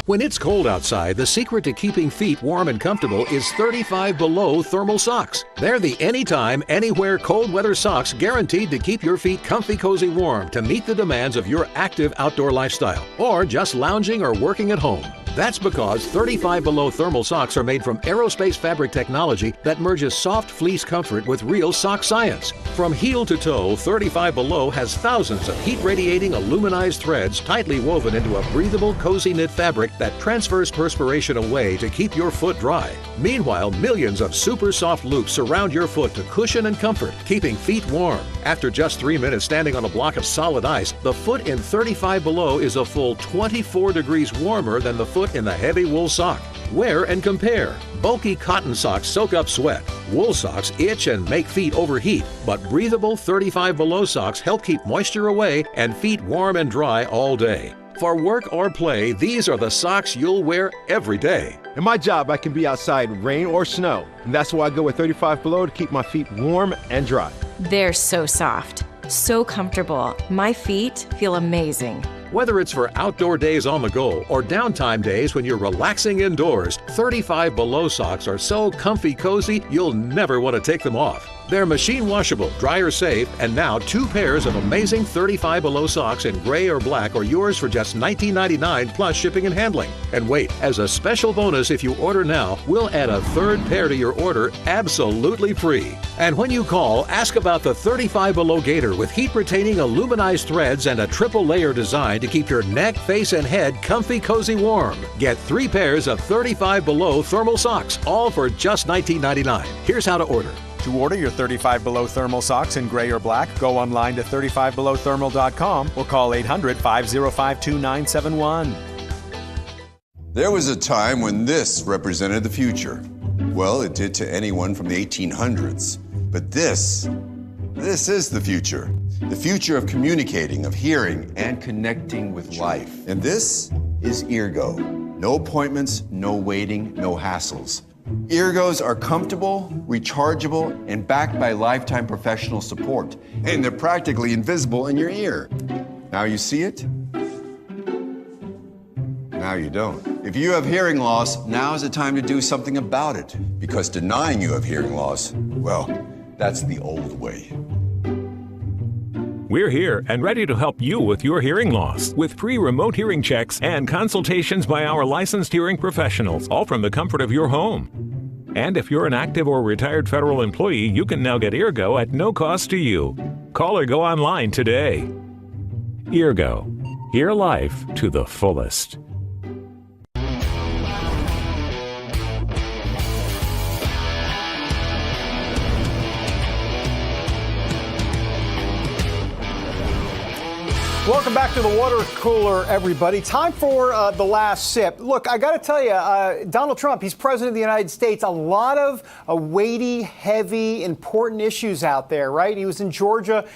Speaker 4: When it's cold outside, the secret to keeping feet warm and comfortable is 35 below thermal socks. They're the anytime, anywhere cold weather socks guaranteed to keep your feet comfy, cozy, warm to meet the demands of your active outdoor lifestyle or just lounging or working at home. That's because 35 below thermal socks are made from aerospace fabric technology that merges soft fleece comfort with real sock science. From heel to toe, 35 below has thousands of heat-radiating aluminized threads tightly woven into a breathable, cozy knit fabric that transfers perspiration away to keep your foot dry. Meanwhile, millions of super soft loops surround your foot to cushion and comfort, keeping feet warm. After just 3 minutes standing on a block of solid ice, the foot in 35 below is a full 24 degrees warmer than the foot in the heavy wool sock. Wear and compare. Bulky cotton socks soak up sweat. Wool socks itch and make feet overheat. But breathable 35 below socks help keep moisture away and feet warm and dry all day. For work or play, these are the socks you'll wear every day.
Speaker 5: In my job, I can be outside rain or snow, and that's why I go with 35 below to keep my feet warm and dry.
Speaker 6: They're so soft, so comfortable. My feet feel amazing.
Speaker 4: Whether it's for outdoor days on the go or downtime days when you're relaxing indoors, 35 below socks are so comfy cozy you'll never want to take them off. They're machine washable, dryer safe, and now 2 pairs of amazing 35 below socks in gray or black are yours for just $19.99 plus shipping and handling. And wait, as a special bonus, if you order now, we'll add a 3rd pair to your order absolutely free. And when you call, ask about the 35 below gaiter with heat-retaining aluminized threads and a triple layer design to keep your neck, face, and head comfy, cozy, warm. Get 3 pairs of 35 below thermal socks, all for just $19.99. Here's how to order.
Speaker 7: To order your 35 below thermal socks in gray or black, go online to 35belowthermal.com or call 800-505-2971.
Speaker 9: There was a time when this represented the future. Well, it did to anyone from the 1800s. But this is the future. The future of communicating, of hearing, and connecting with life. And this is Eargo. No appointments, no waiting, no hassles. Eargos are comfortable, rechargeable, and backed by lifetime professional support. And they're practically invisible in your ear. Now you see it, now you don't. If you have hearing loss, now is the time to do something about it. Because denying you have hearing loss, well, that's the old way.
Speaker 12: We're here and ready to help you with your hearing loss with free remote hearing checks and consultations by our licensed hearing professionals, all from the comfort of your home. And if you're an active or retired federal employee, you can now get Eargo at no cost to you. Call or go online today. Eargo. Hear life to the fullest.
Speaker 2: Welcome back to the water cooler, everybody. Time for the last sip. Look, I got to tell you, Donald Trump, he's president of the United States. A lot of weighty, heavy, important issues out there, right? He was in Georgia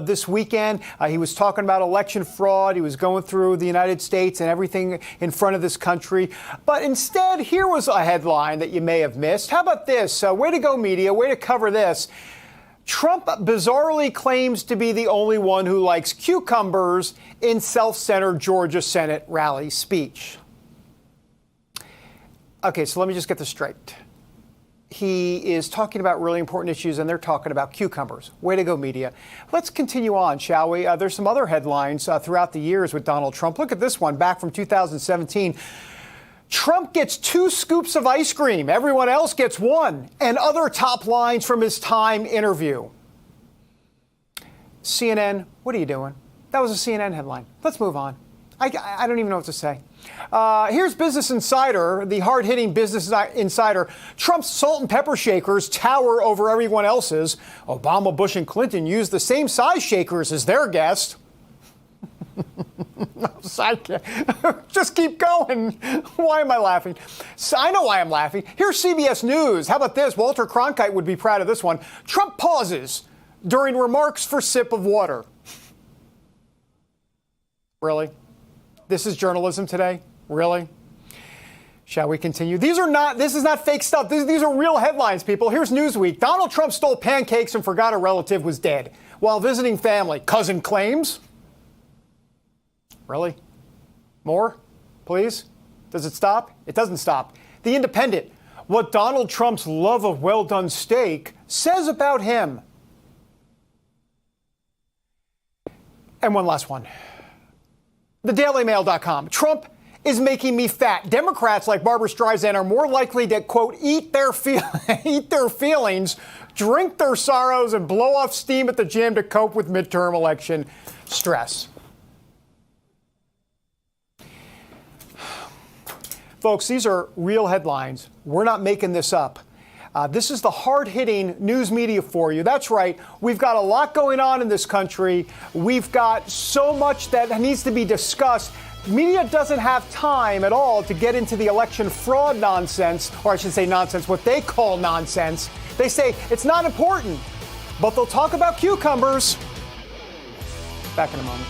Speaker 2: this weekend. He was talking about election fraud. He was going through the United States and everything in front of this country. But instead, here was a headline that you may have missed. How about this? Way to go, media. Way to cover this. Trump bizarrely claims to be the only one who likes cucumbers in self-centered Georgia Senate rally speech. Okay, so let me just get this straight. He is talking about really important issues, and they're talking about cucumbers. Way to go, media. Let's continue on, shall we? There's some other headlines throughout the years with Donald Trump. Look at this one, back from 2017. Trump gets 2 scoops of ice cream. Everyone else gets 1. And other top lines from his Time interview. CNN, what are you doing? That was a CNN headline. Let's move on. I don't even know what to say. Here's Business Insider, the hard-hitting Business Insider. Trump's salt and pepper shakers tower over everyone else's. Obama, Bush, and Clinton used the same size shakers as their guest. Just keep going. Why am I laughing? I know why I'm laughing. Here's CBS News. How about this? Walter Cronkite would be proud of this one. Trump pauses during remarks for sip of water. Really? This is journalism today? Really? Shall we continue? This is not fake stuff. These are real headlines, people. Here's Newsweek. Donald Trump stole pancakes and forgot a relative was dead while visiting family. Cousin claims. Really? More? Please? Does it stop? It doesn't stop. The Independent. What Donald Trump's love of well-done steak says about him. And one last one. TheDailyMail.com. Trump is making me fat. Democrats like Barbara Streisand are more likely to, quote, eat their feelings, drink their sorrows, and blow off steam at the gym to cope with midterm election stress. Folks, these are real headlines. We're not making this up. This is the hard-hitting news media for you. That's right. We've got a lot going on in this country. We've got so much that needs to be discussed. Media doesn't have time at all to get into the election fraud nonsense, or I should say nonsense, what they call nonsense. They say it's not important, but they'll talk about cucumbers. Back in a moment.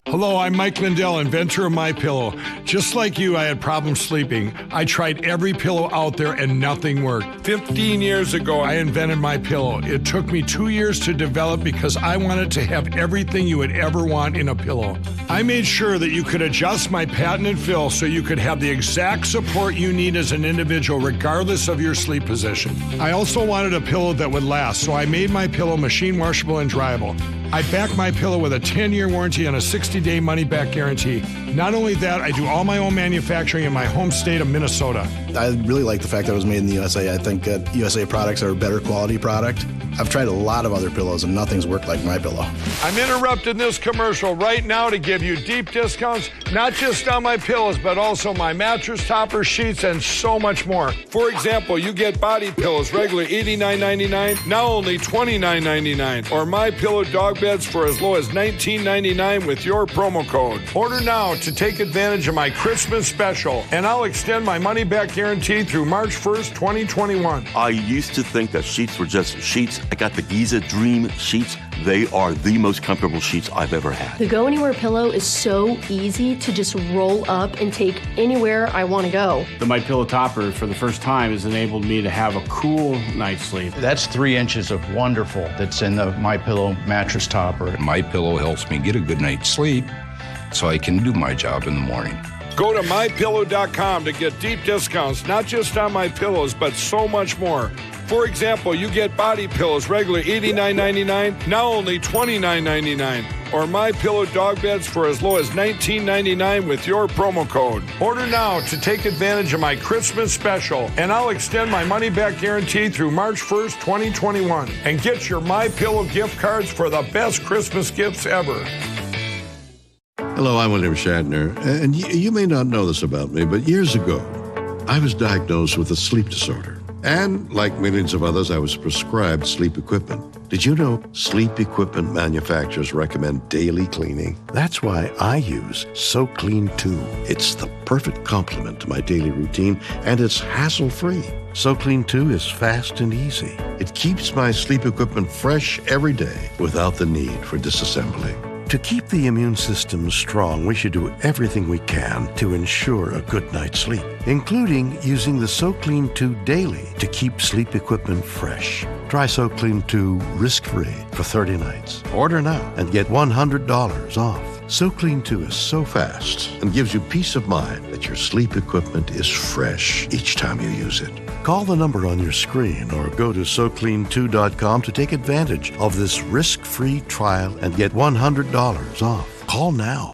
Speaker 8: Hello, I'm Mike Lindell, inventor of MyPillow. Just like you, I had problems sleeping. I tried every pillow out there and nothing worked. 15 years ago, I invented MyPillow. It took me 2 years to develop because I wanted to have everything you would ever want in a pillow. I made sure that you could adjust my patented fill so you could have the exact support you need as an individual regardless of your sleep position. I also wanted a pillow that would last, so I made MyPillow machine washable and dryable. I back MyPillow with a 10-year warranty and a 60-day money-back guarantee. Not only that, I do all my own manufacturing in my home state of Minnesota.
Speaker 13: I really like the fact that it was made in the USA. I think USA products are a better quality product. I've tried a lot of other pillows, and nothing's worked like MyPillow.
Speaker 8: I'm interrupting this commercial right now to give you deep discounts, not just on my pillows, but also my mattress topper, sheets, and so much more. For example, you get body pillows, regular $89.99, now only $29.99, or MyPillow dog beds for as low as $19.99 with your promo code. Order now to take advantage of my Christmas special, and I'll extend my money-back guarantee through March 1st, 2021.
Speaker 10: I used to think that sheets were just sheets. I got the Giza Dream sheets. They are the most comfortable sheets I've ever had.
Speaker 23: The Go Anywhere pillow is so easy to just roll up and take anywhere I want to go.
Speaker 16: The MyPillow topper, for the first time, has enabled me to have a cool night's sleep.
Speaker 17: That's 3 inches of wonderful that's in the MyPillow mattress topper.
Speaker 18: MyPillow helps me get a good night's sleep so I can do my job in the morning.
Speaker 8: Go to MyPillow.com to get deep discounts, not just on my pillows, but so much more. For example, you get body pillows, regular $89.99, now only $29.99. Or MyPillow dog beds for as low as $19.99 with your promo code. Order now to take advantage of my Christmas special, and I'll extend my money-back guarantee through March 1st, 2021. And get your MyPillow gift cards for the best Christmas gifts ever.
Speaker 11: Hello, I'm William Shatner, and you may not know this about me, but years ago, I was diagnosed with a sleep disorder. And like millions of others, I was prescribed sleep equipment. Did you know sleep equipment manufacturers recommend daily cleaning? That's why I use SoClean 2. It's the perfect complement to my daily routine, and it's hassle-free. SoClean 2 is fast and easy. It keeps my sleep equipment fresh every day without the need for disassembly. To keep the immune system strong, we should do everything we can to ensure a good night's sleep, including using the SoClean 2 daily to keep sleep equipment fresh. Try SoClean 2 risk-free for 30 nights. Order now and get $100 off. SoClean 2 is so fast and gives you peace of mind that your sleep equipment is fresh each time you use it. Call the number on your screen or go to SoClean2.com to take advantage of this risk-free trial and get $100 off. Call now.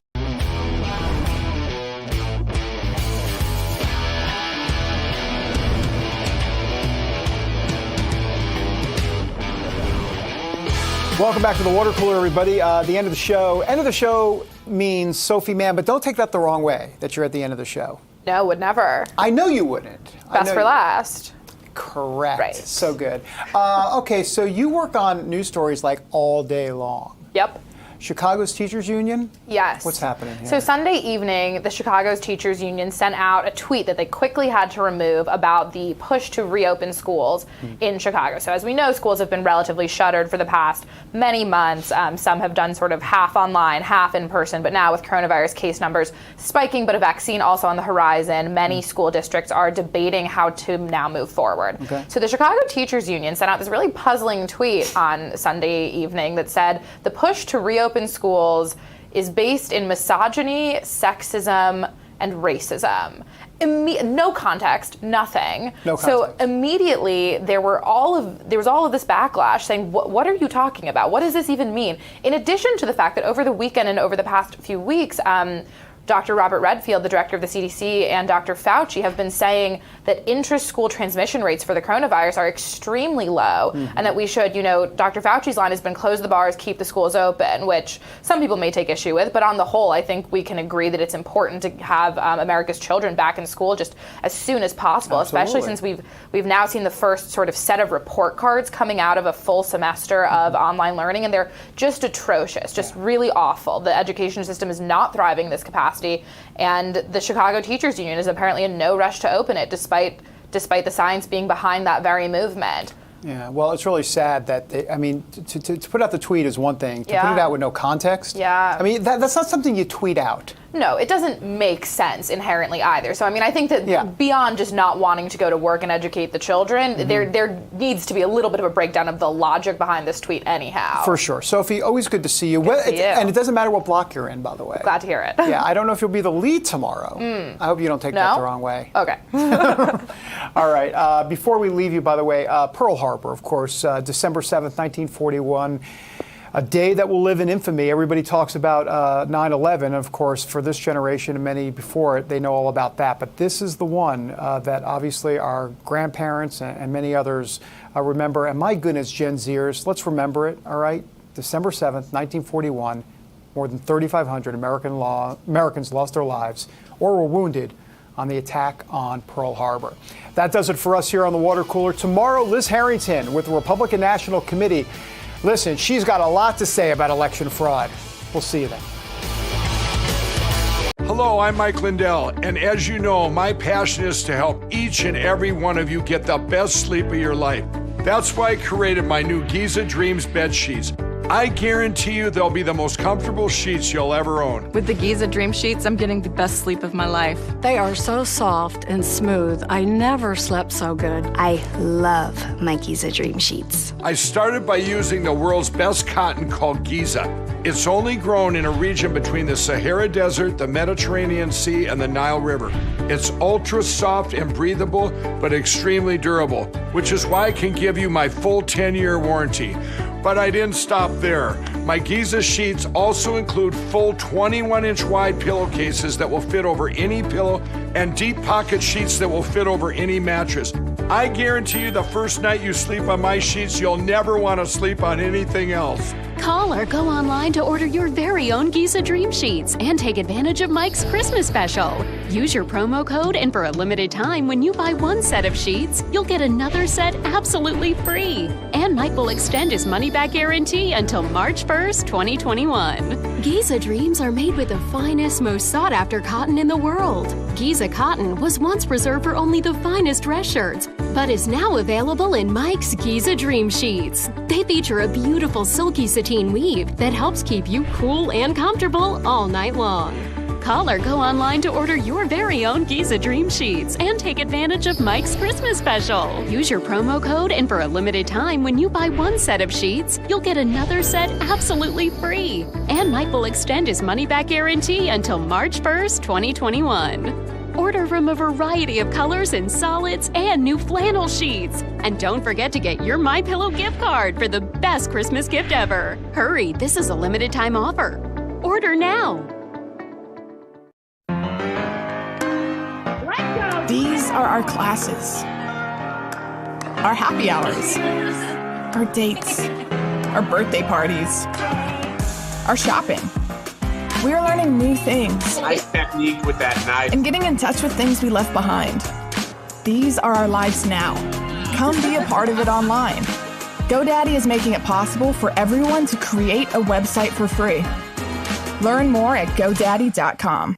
Speaker 2: Welcome back to the water cooler, everybody. The end of the show. End of the show means Sophie Mann, but don't take that the wrong way, that you're at the end of the show.
Speaker 14: No, would never.
Speaker 2: I know you wouldn't.
Speaker 14: Best for last.
Speaker 2: Correct.
Speaker 14: Right.
Speaker 2: So good. Okay, so you work on news stories like all day long.
Speaker 14: Yep.
Speaker 2: Chicago's Teachers Union?
Speaker 14: Yes.
Speaker 2: What's happening here?
Speaker 14: So Sunday evening, the Chicago's Teachers Union sent out a tweet that they quickly had to remove about the push to reopen schools in Chicago. So as we know, schools have been relatively shuttered for the past many months. Some have done sort of half online, half in person, but now with coronavirus case numbers spiking, but a vaccine also on the horizon, many school districts are debating how to now move forward.
Speaker 2: Okay.
Speaker 14: So the Chicago Teachers Union sent out this really puzzling tweet on Sunday evening that said, the push to reopen schools is based in misogyny, sexism, and racism. No context, nothing.
Speaker 2: No context.
Speaker 14: So immediately there was all of this backlash saying, what are you talking about? What does this even mean? In addition to the fact that over the weekend and over the past few weeks, Dr. Robert Redfield, the director of the CDC, and Dr. Fauci have been saying that intra-school transmission rates for the coronavirus are extremely low, and that we should, Dr. Fauci's line has been close the bars, keep the schools open, which some people may take issue with, but on the whole, I think we can agree that it's important to have America's children back in school just as soon as possible,
Speaker 2: Absolutely.
Speaker 14: especially since we've now seen the first sort of set of report cards coming out of a full semester of online learning, and they're just atrocious, just really awful. The education system is not thriving in this capacity. And the Chicago Teachers Union is apparently in no rush to open it, despite the science being behind that very movement.
Speaker 2: Yeah, well, it's really sad that to put out the tweet is one thing. To put it out with no context, that's not something you tweet out.
Speaker 14: No, it doesn't make sense inherently either. So, I think that beyond just not wanting to go to work and educate the children, there needs to be a little bit of a breakdown of the logic behind this tweet anyhow.
Speaker 2: For sure. Sophie, always good to see you.
Speaker 14: Good to see you.
Speaker 2: And it doesn't matter what block you're in, by the way.
Speaker 14: Glad to hear it.
Speaker 2: Yeah, I don't know if you'll be the lead tomorrow. I hope you don't take that the wrong way.
Speaker 14: Okay.
Speaker 2: All right. Before we leave you, by the way, Pearl Harbor, of course, December 7th, 1941. A day that will live in infamy. Everybody talks about 9/11. Of course, for this generation and many before it, they know all about that. But this is the one that obviously our grandparents and many others remember. And my goodness, Gen Zers, let's remember it, all right? December 7th, 1941, more than 3,500 Americans lost their lives or were wounded on the attack on Pearl Harbor. That does it for us here on the Water Cooler. Tomorrow, Liz Harrington with the Republican National Committee. Listen, she's got a lot to say about election fraud. We'll see you then.
Speaker 8: Hello, I'm Mike Lindell, and as you know, my passion is to help each and every one of you get the best sleep of your life. That's why I created my new Giza Dreams bed sheets. I guarantee you they'll be the most comfortable sheets you'll ever own.
Speaker 15: With the Giza Dream Sheets, I'm getting the best sleep of my life.
Speaker 20: They are so soft and smooth. I never slept so good.
Speaker 21: I love my Giza Dream Sheets.
Speaker 8: I started by using the world's best cotton called Giza. It's only grown in a region between the Sahara Desert, the Mediterranean Sea, and the Nile River. It's ultra soft and breathable, but extremely durable, which is why I can give you my full 10-year warranty. But I didn't stop there. My Giza sheets also include full 21-inch wide pillowcases that will fit over any pillow and deep pocket sheets that will fit over any mattress. I guarantee you the first night you sleep on my sheets, you'll never want to sleep on anything else.
Speaker 23: Call or go online to order your very own Giza Dream Sheets and take advantage of Mike's Christmas special. Use your promo code, and for a limited time, when you buy one set of sheets, you'll get another set absolutely free. And Mike will extend his money-back guarantee until March 1st, 2021. Giza Dreams are made with the finest, most sought-after cotton in the world. Giza cotton was once reserved for only the finest dress shirts, but is now available in Mike's Giza Dream Sheets. They feature a beautiful silky sateen weave that helps keep you cool and comfortable all night long. Call or go online to order your very own Giza Dream Sheets and take advantage of Mike's Christmas special. Use your promo code, and for a limited time, when you buy one set of sheets, you'll get another set absolutely free. And Mike will extend his money-back guarantee until March 1st, 2021. Order from a variety of colors and solids and new flannel sheets. And don't forget to get your MyPillow gift card for the best Christmas gift ever. Hurry, this is a limited time offer. Order now.
Speaker 1: These are our classes, our happy hours, our dates, our birthday parties, our shopping. We're learning new things.
Speaker 3: Nice technique with that knife.
Speaker 1: And getting in touch with things we left behind. These are our lives now. Come be a part of it online. GoDaddy is making it possible for everyone to create a website for free. Learn more at GoDaddy.com.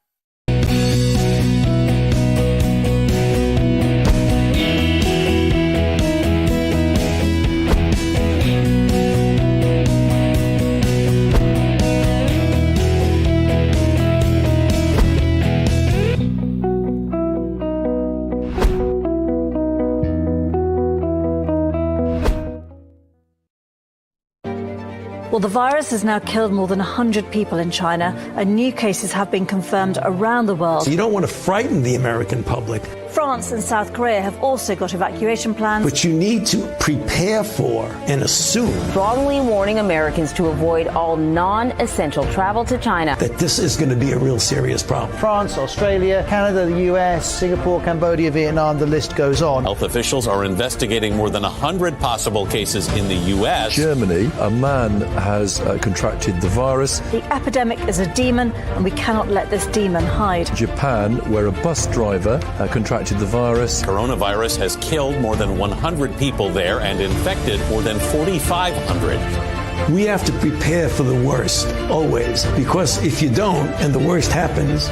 Speaker 19: Well, the virus has now killed more than 100 people in China, and new cases have been confirmed around the world.
Speaker 22: So you don't want to frighten the American public.
Speaker 19: France and South Korea have also got evacuation plans.
Speaker 22: But you need to prepare for and assume.
Speaker 25: Strongly warning Americans to avoid all non-essential travel to China.
Speaker 22: That this is going to be a real serious problem.
Speaker 26: France, Australia, Canada, the US, Singapore, Cambodia, Vietnam, the list goes on.
Speaker 27: Health officials are investigating more than 100 possible cases in the US.
Speaker 28: Germany, a man has contracted the virus.
Speaker 19: The epidemic is a demon, and we cannot let this demon hide.
Speaker 28: Japan, where a bus driver contracted the virus.
Speaker 27: Coronavirus has killed more than 100 people there and infected more than 4,500.
Speaker 22: We have to prepare for the worst, always, because if you don't and the worst happens.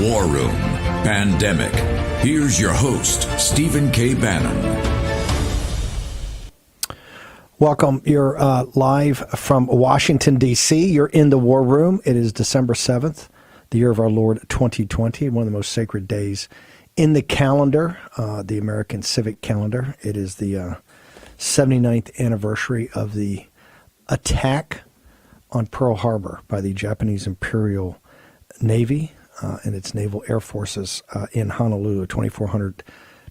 Speaker 29: War Room Pandemic. Here's your host, Stephen K. Bannon.
Speaker 2: Welcome. You're live from Washington, D.C. You're in the War Room. It is December 7th, the year of our Lord 2020, one of the most sacred days in the calendar, the American civic calendar. It is the 79th anniversary of the attack on Pearl Harbor by the Japanese Imperial Navy and its naval air forces in Honolulu. 2,400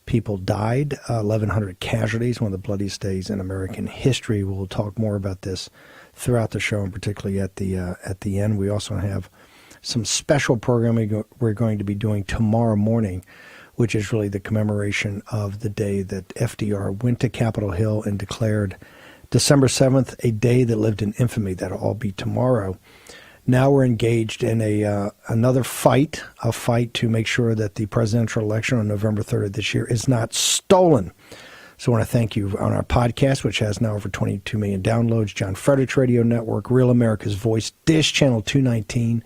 Speaker 2: people died, 1,100 casualties, one of the bloodiest days in American history. We'll talk more about this throughout the show, and particularly at the end. We also have some special programming we're going to be doing tomorrow morning, which is really the commemoration of the day that FDR went to Capitol Hill and declared December 7th a day that lived in infamy. That'll all be tomorrow. Now we're engaged in another fight, a fight to make sure that the presidential election on November 3rd of this year is not stolen. So I want to thank you on our podcast, which has now over 22 million downloads, John Fredericks Radio Network, Real America's Voice, Dish Channel 219,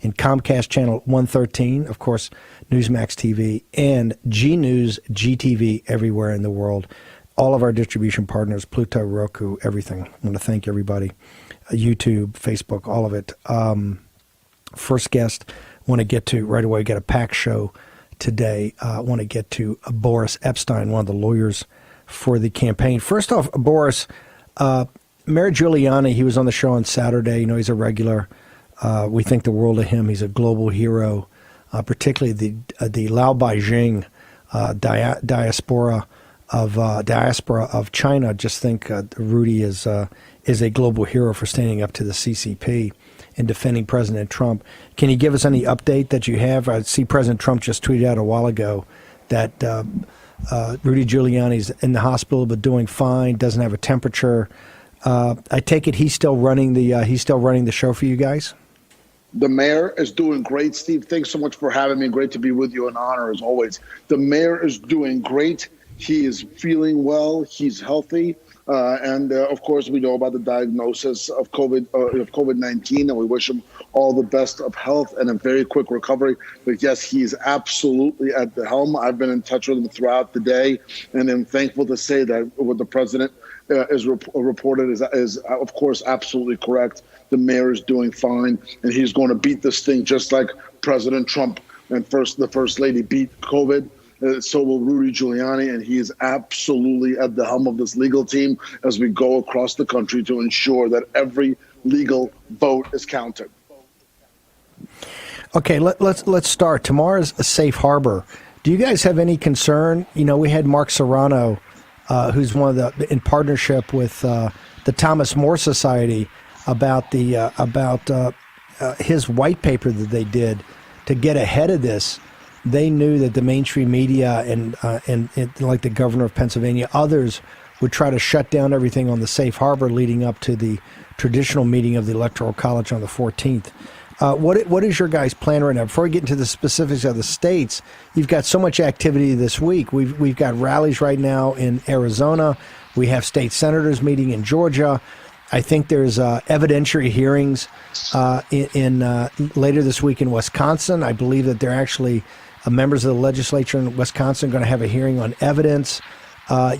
Speaker 2: and Comcast Channel 113, of course, Newsmax TV, and G News, GTV, everywhere in the world. All of our distribution partners, Pluto, Roku, everything. I want to thank everybody. YouTube, Facebook, all of it. First guest, want to get to right away, got a packed show today. Want to get to Boris Epshteyn, one of the lawyers for the campaign. First off, Boris, Mayor Giuliani, he was on the show on Saturday. You know, he's a regular. We think the world of him. He's a global hero, particularly the Lao Beijing diaspora of China. Just think Rudy is a global hero for standing up to the CCP and defending President Trump. Can you give us any update that you have? I see President Trump just tweeted out a while ago that Rudy Giuliani's in the hospital but doing fine, doesn't have a temperature. I take it he's still running the show for you guys?
Speaker 30: The mayor is doing great, Steve. Thanks so much for having me. Great to be with you. An honor as always. The mayor is doing great. He is feeling well. He's healthy. And of course, we know about the diagnosis of COVID-19, and we wish him all the best of health and a very quick recovery. But yes, he's absolutely at the helm. I've been in touch with him throughout the day, and I'm thankful to say that with the president is reported is of course absolutely correct. The mayor is doing fine, and he's going to beat this thing just like President Trump and the First Lady beat COVID. So will Rudy Giuliani, and he is absolutely at the helm of this legal team as we go across the country to ensure that every legal vote is counted.
Speaker 4: Okay, let's start. Tomorrow's a safe harbor. Do you guys have any concern? You know, we had Mark Serrano, who's one of in partnership with the Thomas More Society about his white paper that they did to get ahead of this. They knew that the mainstream media and like the governor of Pennsylvania, others would try to shut down everything on the safe harbor leading up to the traditional meeting of the Electoral College on the 14th. What is your guys' plan right now? Before we get into the specifics of the states, you've got so much activity this week. We've got rallies right now in Arizona. We have state senators meeting in Georgia. I think there's evidentiary hearings in later this week in Wisconsin. I believe that they're actually members of the legislature in Wisconsin going to have a hearing on evidence.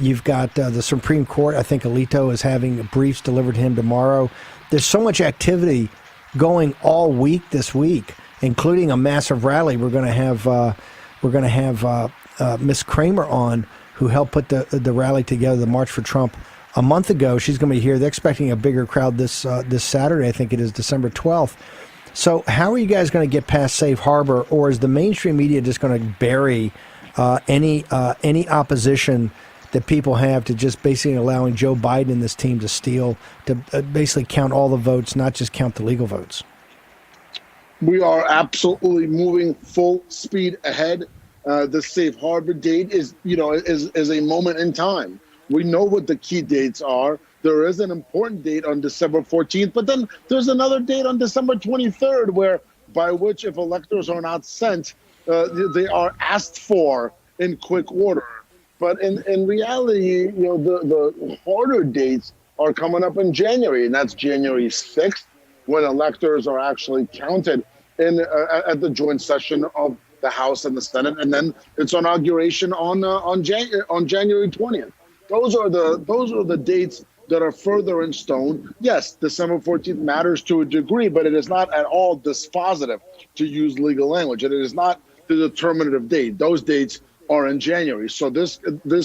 Speaker 4: You've got the Supreme Court. I think Alito is having briefs delivered to him tomorrow. There's so much activity going all week this week, including a massive rally. We're going to have Miss Kramer on, who helped put the rally together, the March for Trump, a month ago. She's going to be here. They're expecting a bigger crowd this Saturday. I think it is December 12th. So how are you guys going to get past safe harbor, or is the mainstream media just going to bury any opposition that people have to just basically allowing Joe Biden and this team to steal, to basically count all the votes, not just count the legal votes?
Speaker 30: We are absolutely moving full speed ahead. The safe harbor date is a moment in time. We know what the key dates are. There is an important date on December 14th, but then there's another date on December 23rd, by which if electors are not sent, they are asked for in quick order. But in reality, the harder dates are coming up in January, and that's January 6th, when electors are actually counted at the joint session of the House and the Senate, and then its inauguration on January 20th. Those are the dates that are further in stone. Yes, December 14th matters to a degree, but it is not at all dispositive, to use legal language, and it is not the determinative date. Those dates are in January. So this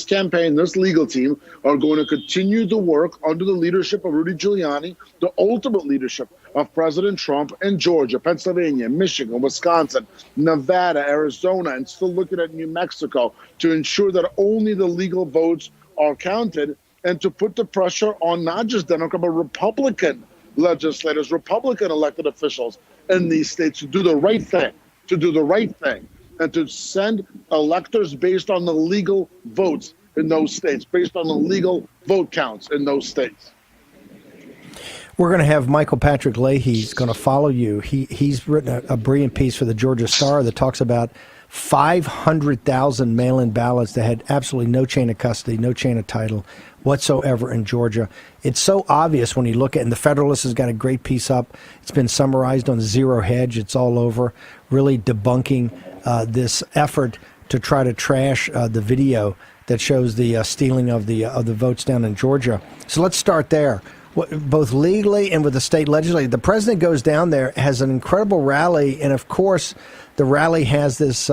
Speaker 30: campaign, this legal team are going to continue to work under the leadership of Rudy Giuliani, the ultimate leadership of President Trump in Georgia, Pennsylvania, Michigan, Wisconsin, Nevada, Arizona, and still looking at New Mexico to ensure that only the legal votes are counted, and to put the pressure on not just Democrat, but Republican legislators, Republican elected officials in these states to do the right thing, and to send electors based on the legal votes in those states, based on the legal vote counts in those states.
Speaker 4: We're going to have Michael Patrick Leahy's going to follow you. He's written a brilliant piece for the Georgia Star that talks about 500,000 mail-in ballots that had absolutely no chain of custody, no chain of title whatsoever in Georgia. It's so obvious when you look at it, and the Federalist has got a great piece up. It's been summarized on Zero Hedge. It's all over, really debunking this effort to try to trash the video that shows the stealing of the votes down in Georgia. So let's start there. Both legally and with the state legislature, the president goes down there, has an incredible rally, and of course, the rally has this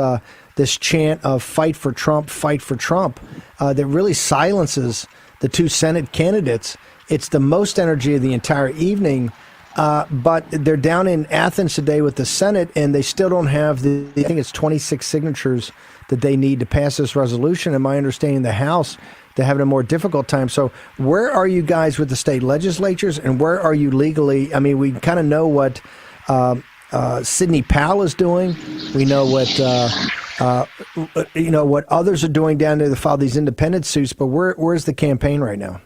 Speaker 4: chant of "Fight for Trump, fight for Trump," that really silences the two Senate candidates. It's the most energy of the entire evening, but they're down in Athens today with the Senate, and they still don't have I think it's 26 signatures that they need to pass this resolution. And my understanding, the House, they're having a more difficult time. So where are you guys with the state legislatures, and where are you legally? I mean, we kind of know what Sidney Powell is doing. We know what others are doing down there to file these independent suits. But where's the campaign right now?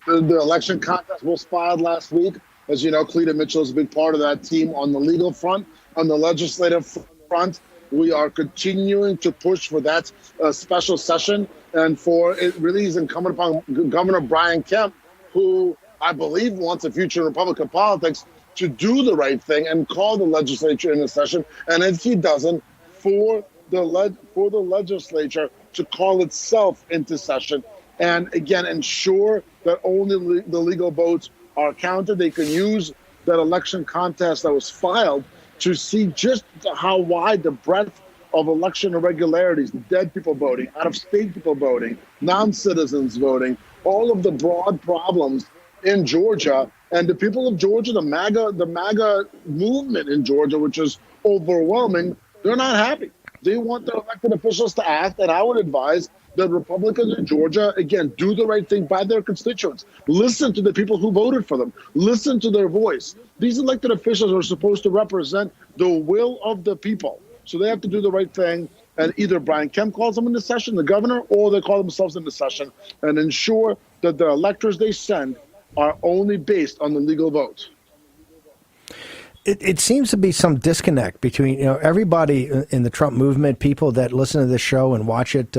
Speaker 30: The election contest was filed last week. As you know, Cleta Mitchell is a big part of that team on the legal front. On the legislative front, we are continuing to push for that special session, and for it really is incumbent upon Governor Brian Kemp, who I believe wants a future in Republican politics, to do the right thing and call the legislature into session. And if he doesn't, for the legislature to call itself into session and again, ensure that only the legal votes are counted. They can use that election contest that was filed to see just how wide the breadth of election irregularities, dead people voting, out-of-state people voting, non-citizens voting, all of the broad problems in Georgia. And the people of Georgia, the MAGA movement in Georgia, which is overwhelming, they're not happy. They want their elected officials to act, and I would advise that Republicans in Georgia, again, do the right thing by their constituents. Listen to the people who voted for them. Listen to their voice. These elected officials are supposed to represent the will of the people. So they have to do the right thing. And either Brian Kemp calls them into session, the governor, or they call themselves into session and ensure that the electors they send are only based on the legal votes.
Speaker 4: It seems to be some disconnect between, everybody in the Trump movement, people that listen to this show and watch it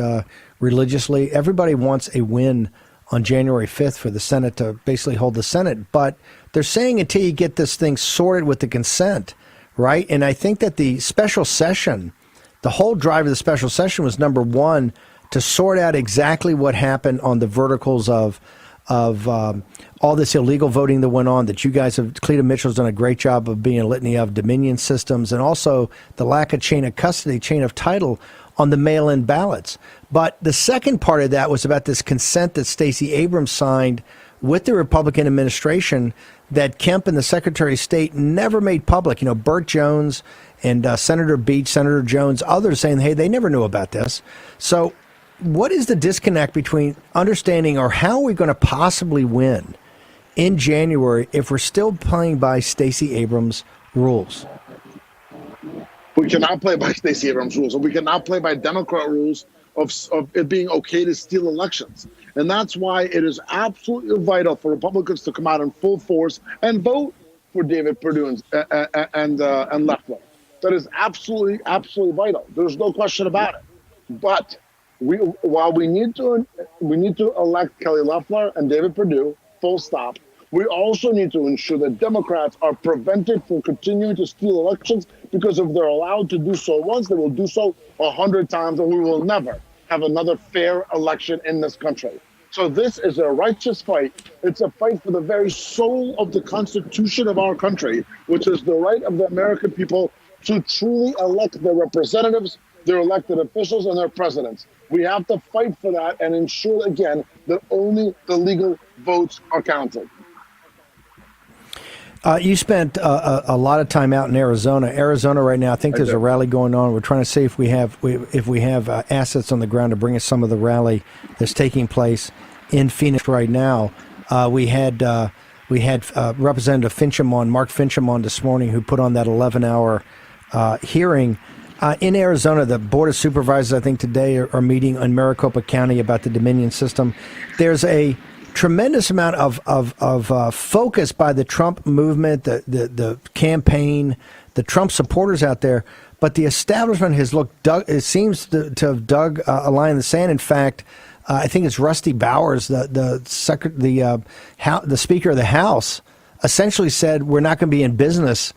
Speaker 4: religiously. Everybody wants a win on January 5th for the Senate to basically hold the Senate. But they're saying until you get this thing sorted with the consent, right? And I think that the special session, the whole drive of the special session was, number one, to sort out exactly what happened on the verticals of all this illegal voting that went on, that you guys have, Cleta Mitchell's done a great job of being a litany of Dominion systems, and also the lack of chain of custody, chain of title on the mail-in ballots. But the second part of that was about this consent that Stacey Abrams signed with the Republican administration that Kemp and the Secretary of State never made public. Burt Jones and Senator Beach, Senator Jones, others saying, hey, they never knew about this. So what is the disconnect between understanding, or how are we going to possibly win in January if we're still playing by Stacey Abrams' rules?
Speaker 30: We cannot play by Stacey Abrams' rules, and we cannot play by Democrat rules of it being okay to steal elections. And that's why it is absolutely vital for Republicans to come out in full force and vote for David Perdue and Loeffler. That is absolutely vital. There's no question about it. But while we need to elect Kelly Loeffler and David Perdue, full stop, we also need to ensure that Democrats are prevented from continuing to steal elections, because if they're allowed to do so once, they will do so 100 times, and we will never have another fair election in this country. So this is a righteous fight. It's a fight for the very soul of the Constitution of our country, which is the right of the American people to truly elect their representatives, their elected officials, and their presidents. We have to fight for that and ensure, again, that only the legal votes are counted.
Speaker 4: You spent a lot of time out in Arizona. Arizona right now, I think there's a rally going on. We're trying to see if we have assets on the ground to bring us some of the rally that's taking place in Phoenix right now. We had Representative Mark Fincham on this morning, who put on that 11-hour hearing. In Arizona, the Board of Supervisors, I think today, are meeting in Maricopa County about the Dominion system. There's a tremendous amount of focus by the Trump movement, the campaign, the Trump supporters out there. But the establishment has it seems to have dug a line in the sand. In fact, I think it's Rusty Bowers, the Speaker of the House, essentially said we're not going to be in business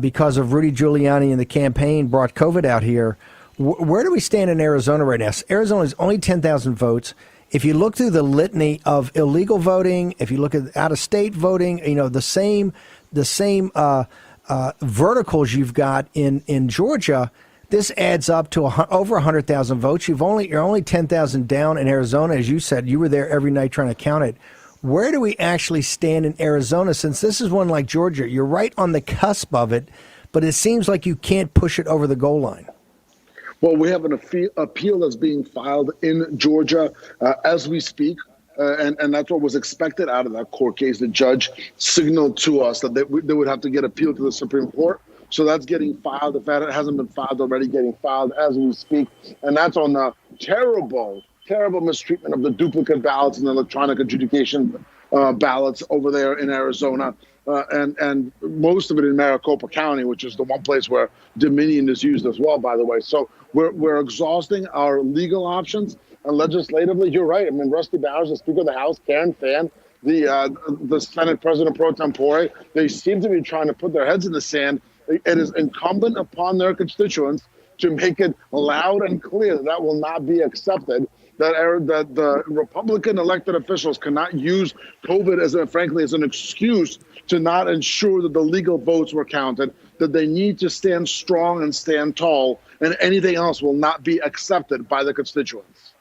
Speaker 4: because of Rudy Giuliani and the campaign brought COVID out here. Where do we stand in Arizona right now? Arizona is only 10,000 votes. If you look through the litany of illegal voting, if you look at out-of-state voting, the same verticals you've got in Georgia, this adds up to over 100,000 votes. You're only 10,000 down in Arizona, as you said. You were there every night trying to count it. Where do we actually stand in Arizona? Since this is one like Georgia, you're right on the cusp of it, but it seems like you can't push it over the goal line.
Speaker 30: Well, we have an appeal that's being filed in Georgia as we speak, and that's what was expected out of that court case. The judge signaled to us that they would have to get appealed to the Supreme Court. So that's getting filed. If that hasn't been filed already, getting filed as we speak. And that's on the terrible mistreatment of the duplicate ballots and electronic adjudication ballots over there in Arizona. And most of it in Maricopa County, which is the one place where Dominion is used as well, by the way. So we're exhausting our legal options, and legislatively, you're right. I mean, Rusty Bowers, the Speaker of the House, Karen Fann, the Senate President pro tempore, they seem to be trying to put their heads in the sand. It is incumbent upon their constituents to make it loud and clear that will not be accepted. that the Republican elected officials cannot use COVID as an excuse to not ensure that the legal votes were counted, that they need to stand strong and stand tall, and anything else will not be accepted by the constituents.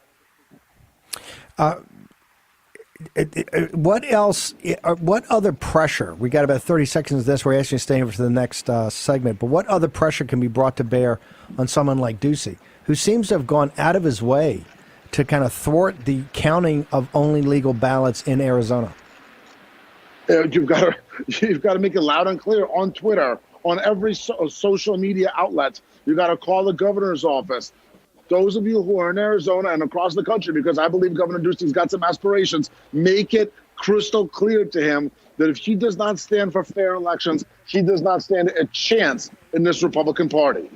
Speaker 4: What else? What other pressure? We got about 30 seconds of this. We're asking you to stay over for the next segment. But what other pressure can be brought to bear on someone like Ducey, who seems to have gone out of his way to kind of thwart the counting of only legal ballots in Arizona?
Speaker 30: You've got to make it loud and clear on Twitter, on every social media outlet. You got to call the governor's office. Those of you who are in Arizona and across the country, because I believe Governor Ducey's got some aspirations, make it crystal clear to him that if he does not stand for fair elections, he does not stand a chance in this Republican Party.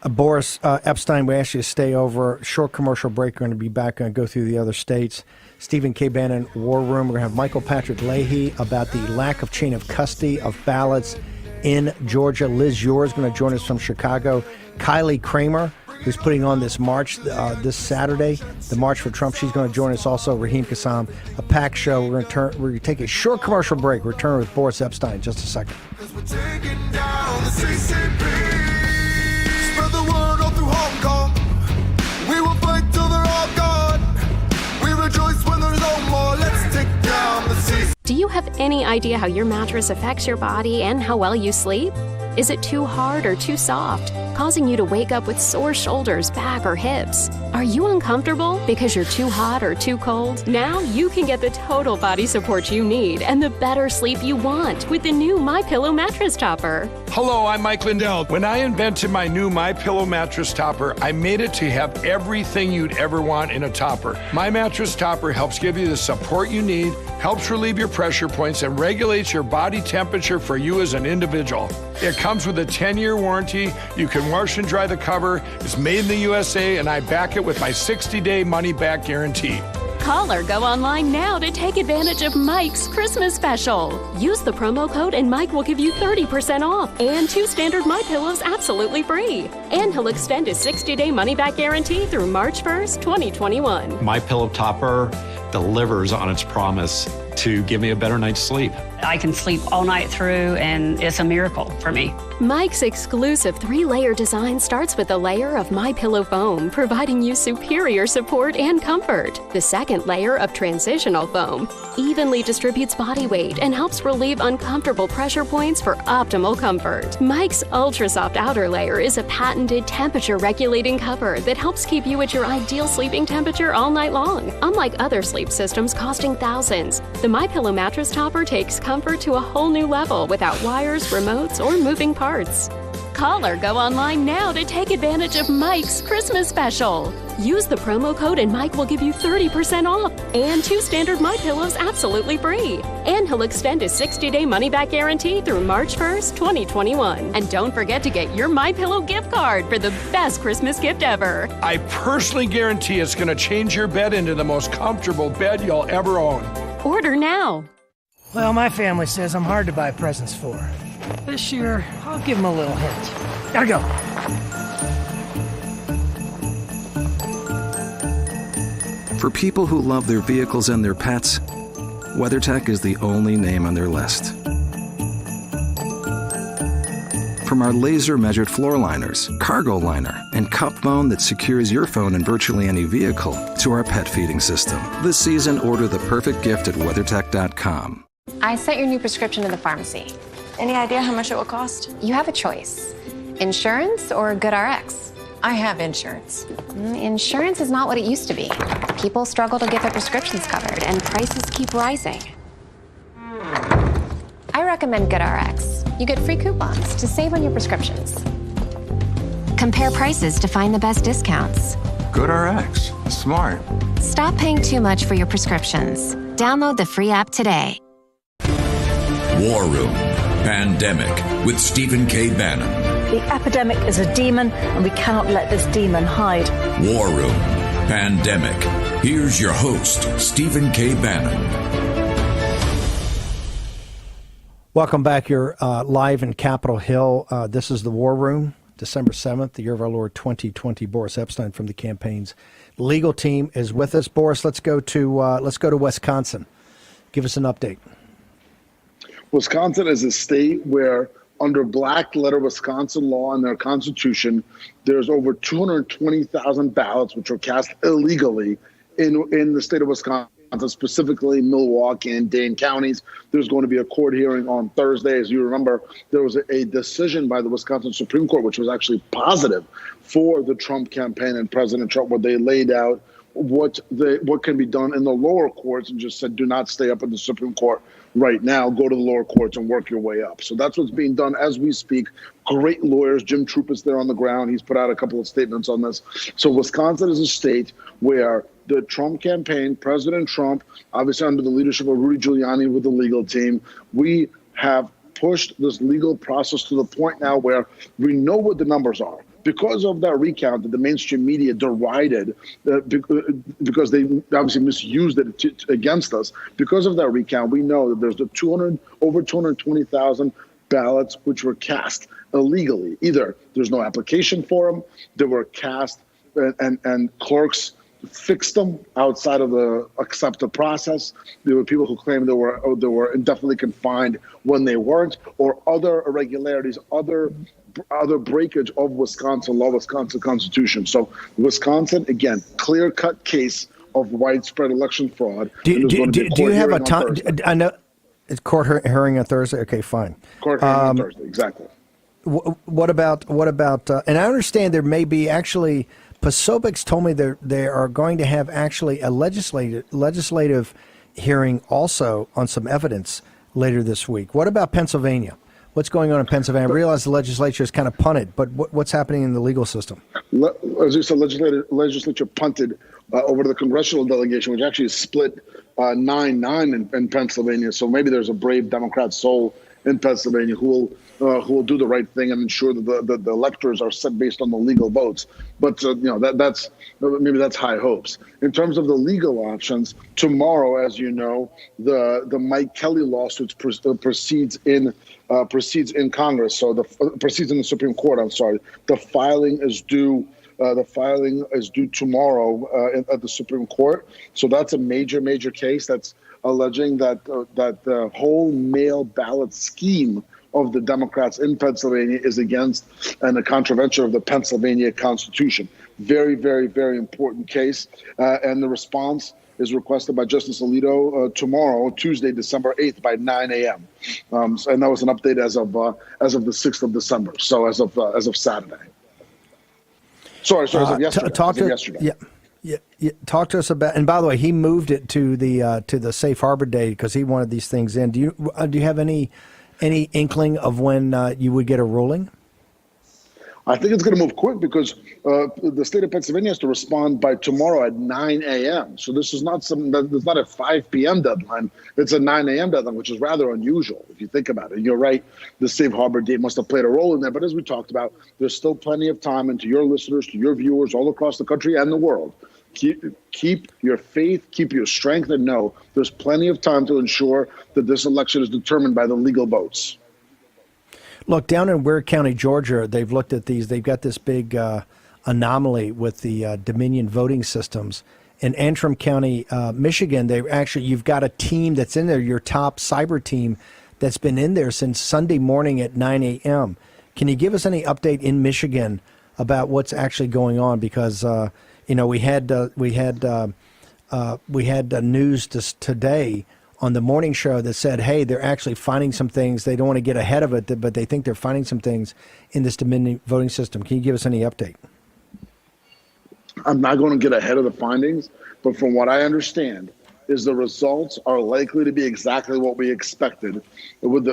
Speaker 4: Boris Epstein, we ask you to stay over. Short commercial break. We're going to be back and go through the other states. Stephen K. Bannon, War Room. We're going to have Michael Patrick Leahy about the lack of chain of custody of ballots in Georgia. Liz Yore is going to join us from Chicago. Kylie Kramer, who's putting on this march this Saturday, the March for Trump. She's going to join us also. Raheem Kassam, a packed show. We're going to take a short commercial break. Return with Boris Epstein in just a second.
Speaker 5: Spread the word all through Hong Kong. We will fight till they're all gone. We rejoice when there's no more. Let's take down the sea.
Speaker 23: Do you have any idea how your mattress affects your body and how well you sleep? Is it too hard or too soft, causing you to wake up with sore shoulders, back, or hips? Are you uncomfortable because you're too hot or too cold? Now you can get the total body support you need and the better sleep you want with the new MyPillow mattress topper.
Speaker 8: Hello, I'm Mike Lindell. When I invented my new MyPillow mattress topper, I made it to have everything you'd ever want in a topper. My mattress topper helps give you the support you need, helps relieve your pressure points, and regulates your body temperature for you as an individual. It comes with a 10-year warranty. You can wash and dry the cover. It's made in the USA, and I back it with my 60-day money-back guarantee.
Speaker 23: Call or go online now to take advantage of Mike's Christmas special. Use the promo code and Mike will give you 30% off and 2 standard MyPillows absolutely free. And he'll extend his 60-day money-back guarantee through March 1st, 2021.
Speaker 27: MyPillow topper delivers on its promise to give me a better night's sleep.
Speaker 6: I can sleep all night through, and it's a miracle for me.
Speaker 23: Mike's exclusive 3-layer design starts with a layer of MyPillow foam, providing you superior support and comfort. The second layer of transitional foam evenly distributes body weight and helps relieve uncomfortable pressure points for optimal comfort. Mike's ultra-soft outer layer is a patented temperature-regulating cover that helps keep you at your ideal sleeping temperature all night long. Unlike other sleep systems costing thousands, the MyPillow mattress topper takes comfort to a whole new level without wires, remotes, or moving parts. Call or go online now to take advantage of Mike's Christmas special. Use the promo code and Mike will give you 30% off and 2 standard MyPillows absolutely free. And he'll extend his 60-day money-back guarantee through March 1st, 2021. And don't forget to get your MyPillow gift card for the best Christmas gift ever.
Speaker 8: I personally guarantee it's going to change your bed into the most comfortable bed you'll ever own.
Speaker 23: Order now.
Speaker 7: Well, my family says I'm hard to buy presents for. This year, I'll give them a little hint. Gotta go.
Speaker 9: For people who love their vehicles and their pets, WeatherTech is the only name on their list. From our laser-measured floor liners, cargo liner, and cup phone that secures your phone in virtually any vehicle, to our pet feeding system. This season, order the perfect gift at WeatherTech.com.
Speaker 10: I sent your new prescription to the pharmacy. Any idea how much it will cost? You have a choice. Insurance or GoodRx? I have insurance. Insurance is not what it used to be. People struggle to get their prescriptions covered, and prices keep rising. I recommend GoodRx. You get free coupons to save on your prescriptions. Compare prices to find the best discounts.
Speaker 12: GoodRx. Smart.
Speaker 10: Stop paying too much for your prescriptions. Download the free app today.
Speaker 29: War Room Pandemic with Stephen K. Bannon.
Speaker 19: The epidemic is a demon, and we cannot let this demon hide.
Speaker 29: War Room Pandemic. Here's your host, Stephen K. Bannon.
Speaker 4: Welcome back. You're live in Capitol Hill. This is the War Room. December 7th, the year of our Lord 2020. Boris Epstein from the campaign's legal team is with us. Boris, let's go to Wisconsin. Give us an update.
Speaker 30: Wisconsin is a state where, under black letter Wisconsin law and their constitution, there's over 220,000 ballots which were cast illegally in the state of Wisconsin, specifically Milwaukee and Dane counties. There's going to be a court hearing on Thursday. As you remember, there was a decision by the Wisconsin Supreme Court, which was actually positive for the Trump campaign and President Trump, where they laid out what can be done in the lower courts and just said, do not stay up in the Supreme Court right now. Go to the lower courts and work your way up. So that's what's being done as we speak. Great lawyers. Jim Troop is there on the ground. He's put out a couple of statements on this. So Wisconsin is a state where the Trump campaign, President Trump, obviously under the leadership of Rudy Giuliani with the legal team, we have pushed this legal process to the point now where we know what the numbers are. Because of that recount that the mainstream media derided, because they obviously misused it against us, because of that recount, we know that there's over 220,000 ballots which were cast illegally. Either there's no application for them, they were cast and clerks fixed them outside of the accepted process. There were people who claimed they were indefinitely confined when they weren't, or other irregularities, other breakage of Wisconsin law, Wisconsin Constitution. So Wisconsin, again, clear-cut case of widespread election fraud.
Speaker 4: Do you have a time? I know it's court hearing on Thursday. Okay, fine.
Speaker 30: Court hearing on Thursday, exactly.
Speaker 4: What about? And I understand there may be actually. Posobiec's told me they are going to have actually a legislative hearing also on some evidence later this week. What about Pennsylvania? What's going on in Pennsylvania? I realize the legislature is kind of punted, but what's happening in the legal system?
Speaker 30: As you said, legislature punted over to the congressional delegation, which actually is split 9-9 in Pennsylvania. So maybe there's a brave Democrat soul in Pennsylvania who will do the right thing and ensure that the electors are set based on the legal votes. But that's high hopes. In terms of the legal options, tomorrow, as you know, the Mike Kelly lawsuit proceeds in Congress. So proceeds in the Supreme Court. I'm sorry. The filing is due. Tomorrow at the Supreme Court. So that's a major case that's alleging that the whole mail ballot scheme of the Democrats in Pennsylvania is against and a contravention of the Pennsylvania Constitution. Very, very, very important case. And the response is requested by Justice Alito tomorrow, Tuesday, December 8th, by 9 a.m. And that was an update as of the 6th of December. So as of Saturday. Sorry, as of yesterday.
Speaker 4: Yeah. Talk to us about. And by the way, he moved it to the safe harbor date because he wanted these things in. Do you have any inkling of when you would get a ruling?
Speaker 30: I think it's going to move quick because the state of Pennsylvania has to respond by tomorrow at 9 a.m. So this is not something that's not a 5 p.m. deadline. It's a 9 a.m. deadline, which is rather unusual if you think about it. You're right. The safe harbor date must have played a role in there. But as we talked about, there's still plenty of time. And to your listeners, to your viewers all across the country and the world, keep your faith, keep your strength, and know there's plenty of time to ensure that this election is determined by the legal votes.
Speaker 4: Look, down in Ware County, Georgia, they've looked at these. They've got this big anomaly with the Dominion voting systems. In Antrim County, Michigan, you've got a team that's in there, your top cyber team, that's been in there since Sunday morning at 9 a.m. Can you give us any update in Michigan about what's actually going on? Because we had news today on the morning show that said, hey, they're actually finding some things. They don't want to get ahead of it, but they think they're finding some things in this Dominion voting system. Can you give us any update?
Speaker 30: I'm not going to get ahead of the findings, but from what I understand is the results are likely to be exactly what we expected with